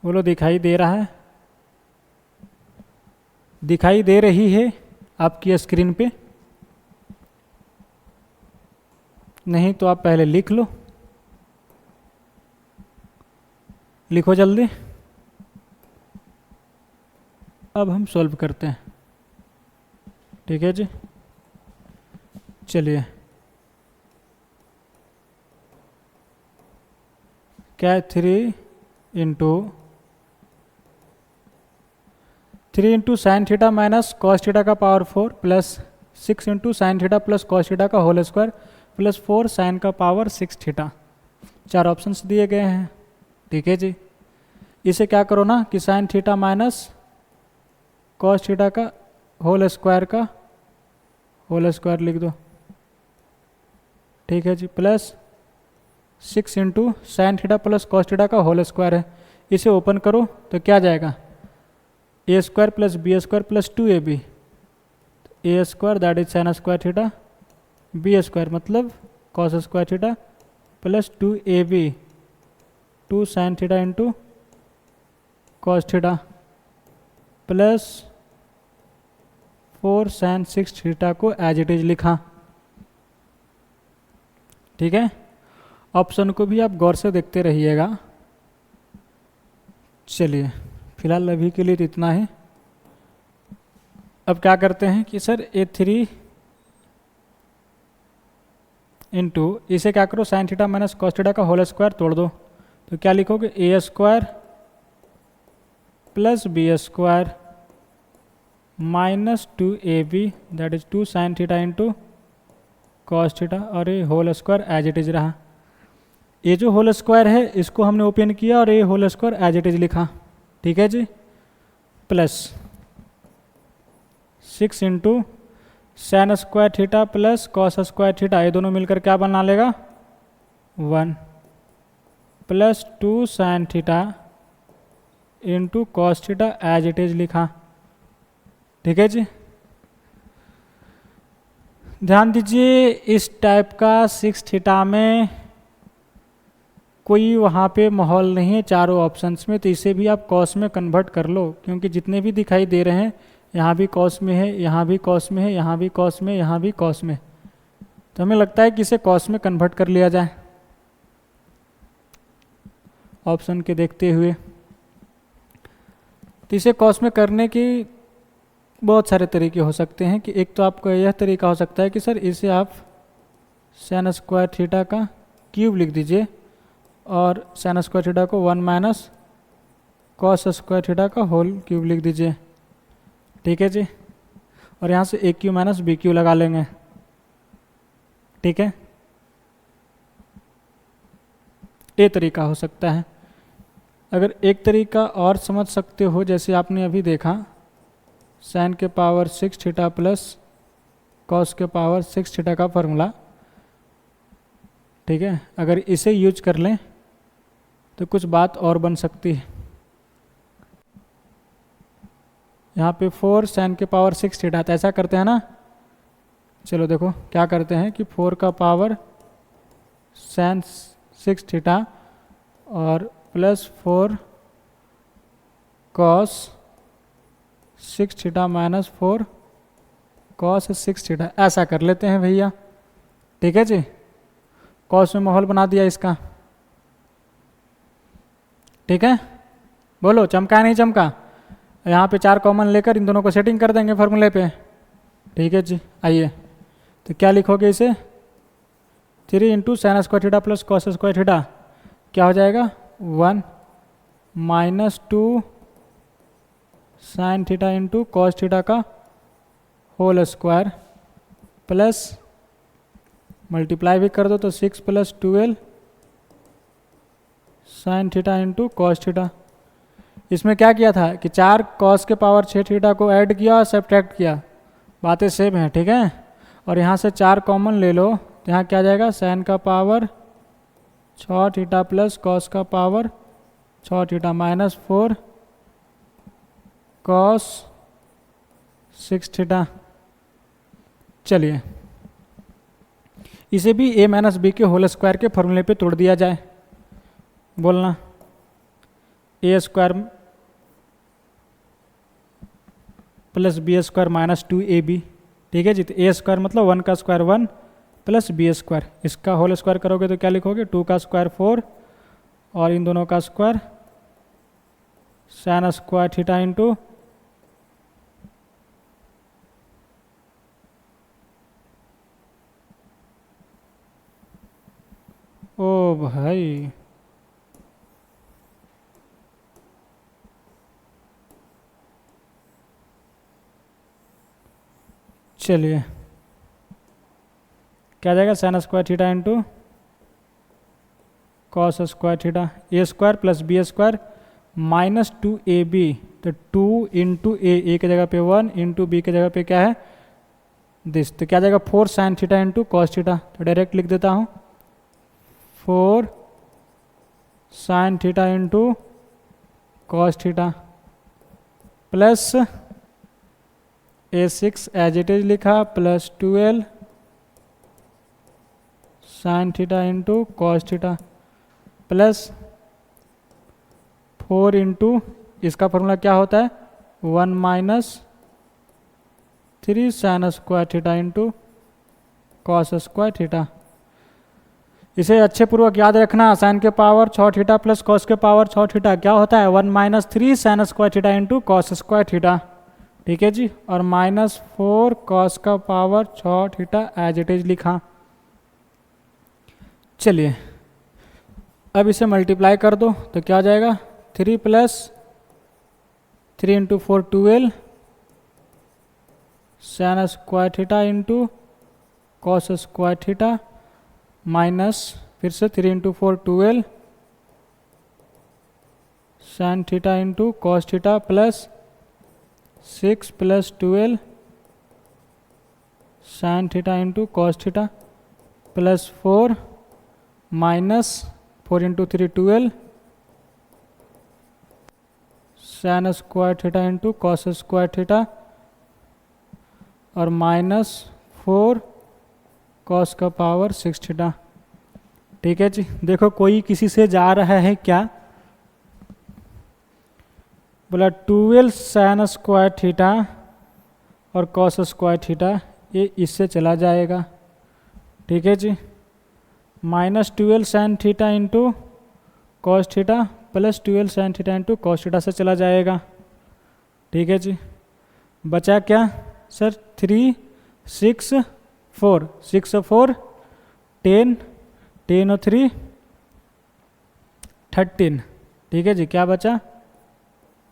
बोलो दिखाई दे रहा है, दिखाई दे रही है आपकी स्क्रीन पे, नहीं तो आप पहले लिख लो, लिखो जल्दी। अब हम सॉल्व करते हैं। ठीक है जी, चलिए क्या है 3 into sine theta minus cos theta का power 4 plus 6 into sine theta plus cos theta का होल स्क्वायर प्लस 4 साइन का पावर 6 थीटा। 4 ऑप्शंस दिए गए हैं। ठीक है जी, इसे क्या करो ना कि sine theta minus cos theta का होल स्क्वायर लिख दो। ठीक है जी, plus 6 into sine theta plus cos theta का होल स्क्वायर है। इसे ओपन करो तो क्या जाएगा A square plus B square plus 2ab, A square that is sine square theta, B square मतलब cos square theta plus 2ab 2 sine theta into cos theta plus 4 sine 6 theta को as it is लिखा। ठीक है, option को भी आप गौर से देखते रहिएगा। चलिए फिलहाल अभी के लिए तो इतना ही। अब क्या करते हैं कि सर A3 इंटू इसे क्या करो sine theta minus cos theta का होल स्क्वायर तोड़ दो, तो क्या लिखोगे A square plus B square minus 2ab that is 2 sine theta into cos theta, और ये whole square as it is रहा। ये जो होल स्क्वायर है इसको हमने ओपन किया और ये whole square as it is लिखा, ठीक है जी। Plus 6 into sine square theta plus cos square theta, ये दोनों मिलकर क्या बना लेगा 1 plus 2 sine theta into cos theta as it is लिखा, ठीक है जी। ध्यान दीजिए इस टाइप का 6 थीटा में कोई वहाँ पे माहौल नहीं है चारों ऑप्शंस में, तो इसे भी आप कॉस में कन्वर्ट कर लो, क्योंकि जितने भी दिखाई दे रहे हैं यहाँ भी कॉस में है, यहाँ भी कॉस में है, यहाँ भी कॉस में, यहाँ भी कॉस में, तो हमें लगता है कि इसे कॉस में कन्वर्ट कर लिया जाए ऑप्शन के देखते हुए। तो इसे कॉस में करने की बहुत सारे तरीके हो सकते हैं कि एक तो आपका यह तरीका हो सकता है कि सर इसे आप साइन स्क्वायर थीटा का क्यूब लिख दीजिए और साइन स्क्वायर थीटा को 1 माइनस कॉस स्क्वायर थीटा का होल क्यूब लिख दीजिए, ठीक है जी। और यहाँ से ए क्यू माइनस बी क्यू लगा लेंगे, ठीक है। ये तरीका हो सकता है। अगर एक तरीका और समझ सकते हो, जैसे आपने अभी देखा साइन के पावर 6 थीटा प्लस कॉस के पावर 6 थीटा का फॉर्मूला, ठीक है, अगर इसे यूज कर लें तो कुछ बात और बन सकती है। यहाँ पे 4 साइन के पावर 6 थीटा, तो ऐसा करते हैं ना, चलो देखो क्या करते हैं कि 4 का पावर साइन 6 थीटा और plus 4 cos 6 theta minus 4 cos 6 theta, ऐसा कर लेते हैं भैया, ठीक है जी। कॉस में माहौल बना दिया इसका, ठीक है। बोलो चमका नहीं चमका। यहाँ पे 4 कॉमन लेकर इन दोनों को सेटिंग कर देंगे फॉर्मूले पे, ठीक है जी। आइए तो क्या लिखोगे इसे 3 into sine square theta plus cos square theta, क्या हो जाएगा 1 minus 2 sine theta into cos theta का होल स्क्वायर प्लस मल्टीप्लाई भी कर दो तो 6 plus 12 sine theta into cos theta. इसमें क्या किया था कि 4 कॉस के पावर 6 थीटा को ऐड किया और सब्ट्रैक्ट किया, बातें सेम हैं, ठीक है। और यहाँ से 4 कॉमन ले लो तो यहाँ क्या जाएगा साइन का पावर 6 थीटा प्लस कॉस का power 6 theta minus 4 cos 6 theta. चलिए इसे भी a माइनस बी के होल स्क्वायर के फॉर्मूले पे तोड़ दिया जाए। बोलना A square plus B square minus 2ab, ठीक है जी। तो ए स्क्वायर मतलब 1 का स्क्वायर 1 प्लस बी स्क्वायर, इसका होल स्क्वायर करोगे तो क्या लिखोगे 2 का स्क्वायर 4 और इन दोनों का square sine square theta into ओ भाई चलिए क्या जाएगा sine square theta into cos square theta, A square plus B square minus 2ab, तो 2 इंटू ए की जगह पे 1 इंटू बी की जगह पे क्या है दिस, तो क्या जाएगा 4 sine theta into cos theta. तो डायरेक्ट लिख देता हूँ 4 sine theta into cos theta plus a6 as it is लिखा plus 12 sine theta into cos theta plus 4 into इसका फॉर्मूला क्या होता है 1 minus 3 sine square theta into cos square theta. इसे अच्छे पूर्वक याद रखना, साइन के पावर 6 थीटा प्लस कॉस के पावर 6 थीटा क्या होता है 1 minus 3 sine square theta into cos square theta, ठीक है जी। और माइनस 4 कॉस का power 6 theta as it is लिखा। चलिए अब इसे मल्टीप्लाई कर दो तो क्या हो जाएगा 3 plus 3 into 4 12 sine square theta into cos square theta minus फिर से 3 into 4 12 sine theta into cos theta plus 6 plus 12 sine theta into cos theta plus 4 minus 4 into 3 12 sine square theta into cos square theta और minus 4 cos का power 6 theta. ठीक है जी। देखो कोई किसी से जा रहा है क्या, बोला 12 साइन स्क्वायर थीटा और कॉस स्क्वायर थीटा ये इससे चला जाएगा। ठीक है जी। Minus 12 sine theta into cos theta plus 12 sine theta into cos theta से चला जाएगा। ठीक है जी। बचा क्या सर, 3 6 4 6 और 4 10 10 और 3 13। ठीक है जी। क्या बचा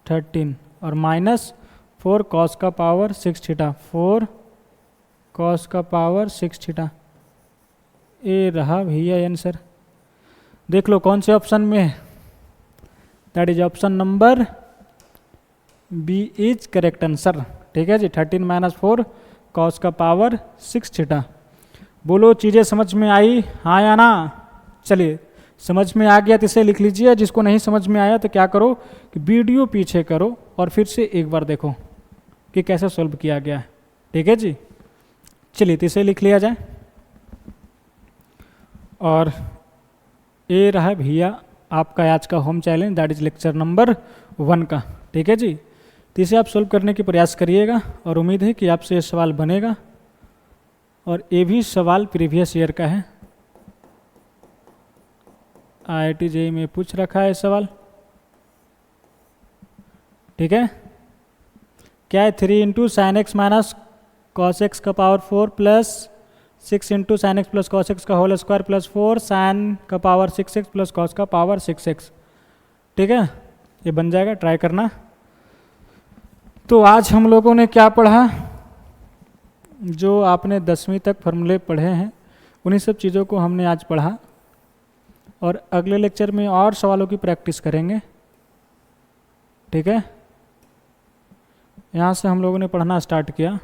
13 और माइनस 4 कॉस का पावर 6 थीटा 4 कॉस का पावर 6 थीटा। ये रहा भैया आंसर। देख लो कौन से ऑप्शन में है, that is option number B is correct answer. ठीक है जी। 13 माइनस 4 कॉस का पावर 6 थीटा। बोलो चीज़ें समझ में आई, हाँ या ना? चलिए समझ में आ गया तो इसे लिख लीजिए, जिसको नहीं समझ में आया तो क्या करो कि वीडियो पीछे करो और फिर से एक बार देखो कि कैसे सॉल्व किया गया है। ठीक है जी। चलिए तो इसे लिख लिया जाए और ये रहा भैया आपका आज का home challenge, that is lecture number 1 का। ठीक है जी। तो इसे आप सॉल्व करने की प्रयास करिएगा और उम्मीद है कि आपसे ये सवाल बनेगा। और ये भी सवाल प्रीवियस ईयर का है, IIT JEE में पूछ रखा है सवाल। ठीक है। क्या है 3 into sine X minus cos X का power 4 plus 6 into sine X plus cos X का होल स्क्वायर प्लस 4 साइन का पावर 6x प्लस कॉस का पावर 6x। ठीक है, ये बन जाएगा, ट्राई करना। तो आज हम लोगों ने क्या पढ़ा, जो आपने 10वीं तक फॉर्मूले पढ़े हैं उन्हीं सब चीज़ों को हमने आज पढ़ा और अगले लेक्चर में और सवालों की प्रैक्टिस करेंगे। ठीक है, यहाँ से हम लोगों ने पढ़ना स्टार्ट किया,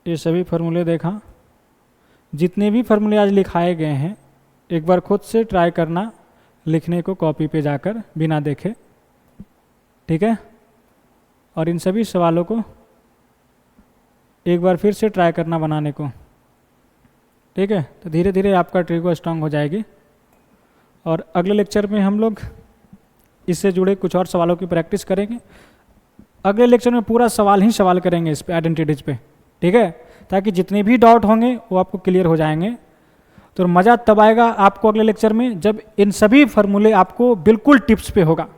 ये सभी फार्मूले देखा। जितने भी फार्मूले आज लिखाए गए हैं एक बार खुद से ट्राई करना लिखने को कॉपी पे जाकर बिना देखे। ठीक है, और इन सभी सवालों को एक बार फिर से ट्राई करना बनाने को। ठीक है, तो धीरे धीरे आपका ट्रिको स्ट्रांग हो जाएगी और अगले लेक्चर में हम लोग इससे जुड़े कुछ और सवालों की प्रैक्टिस करेंगे। अगले लेक्चर में पूरा सवाल ही सवाल करेंगे इस पे, आइडेंटिटीज पे। ठीक है, ताकि जितने भी डाउट होंगे वो आपको क्लियर हो जाएंगे। तो मज़ा तब आएगा आपको अगले लेक्चर में जब इन सभी फार्मूले आपको बिल्कुल टिप्स पे होगा।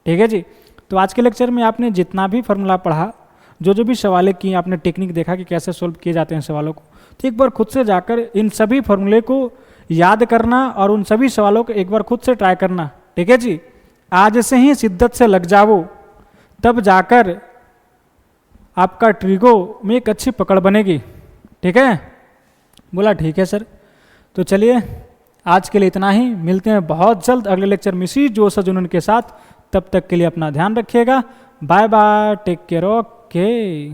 ठीक है जी, तो आज के लेक्चर में आपने जितना भी फार्मूला पढ़ा, जो भी सवालें की, आपने टेक्निक देखा कि कैसे सोल्व किए जाते हैं सवालों को, तो एक बार खुद से जाकर इन सभी फार्मूले को याद करना और उन सभी सवालों को एक बार खुद से ट्राई करना। ठीक है जी, आज से ही शिद्दत से लग जाओ, तब जाकर आपका ट्रिको में एक अच्छी पकड़ बनेगी। ठीक है, बोला ठीक है सर। तो चलिए आज के लिए इतना ही, मिलते हैं बहुत जल्द अगले लेक्चर में इसी जोश और जुनून के साथ। तब तक के लिए अपना ध्यान रखिएगा। Bye bye, take care, okay.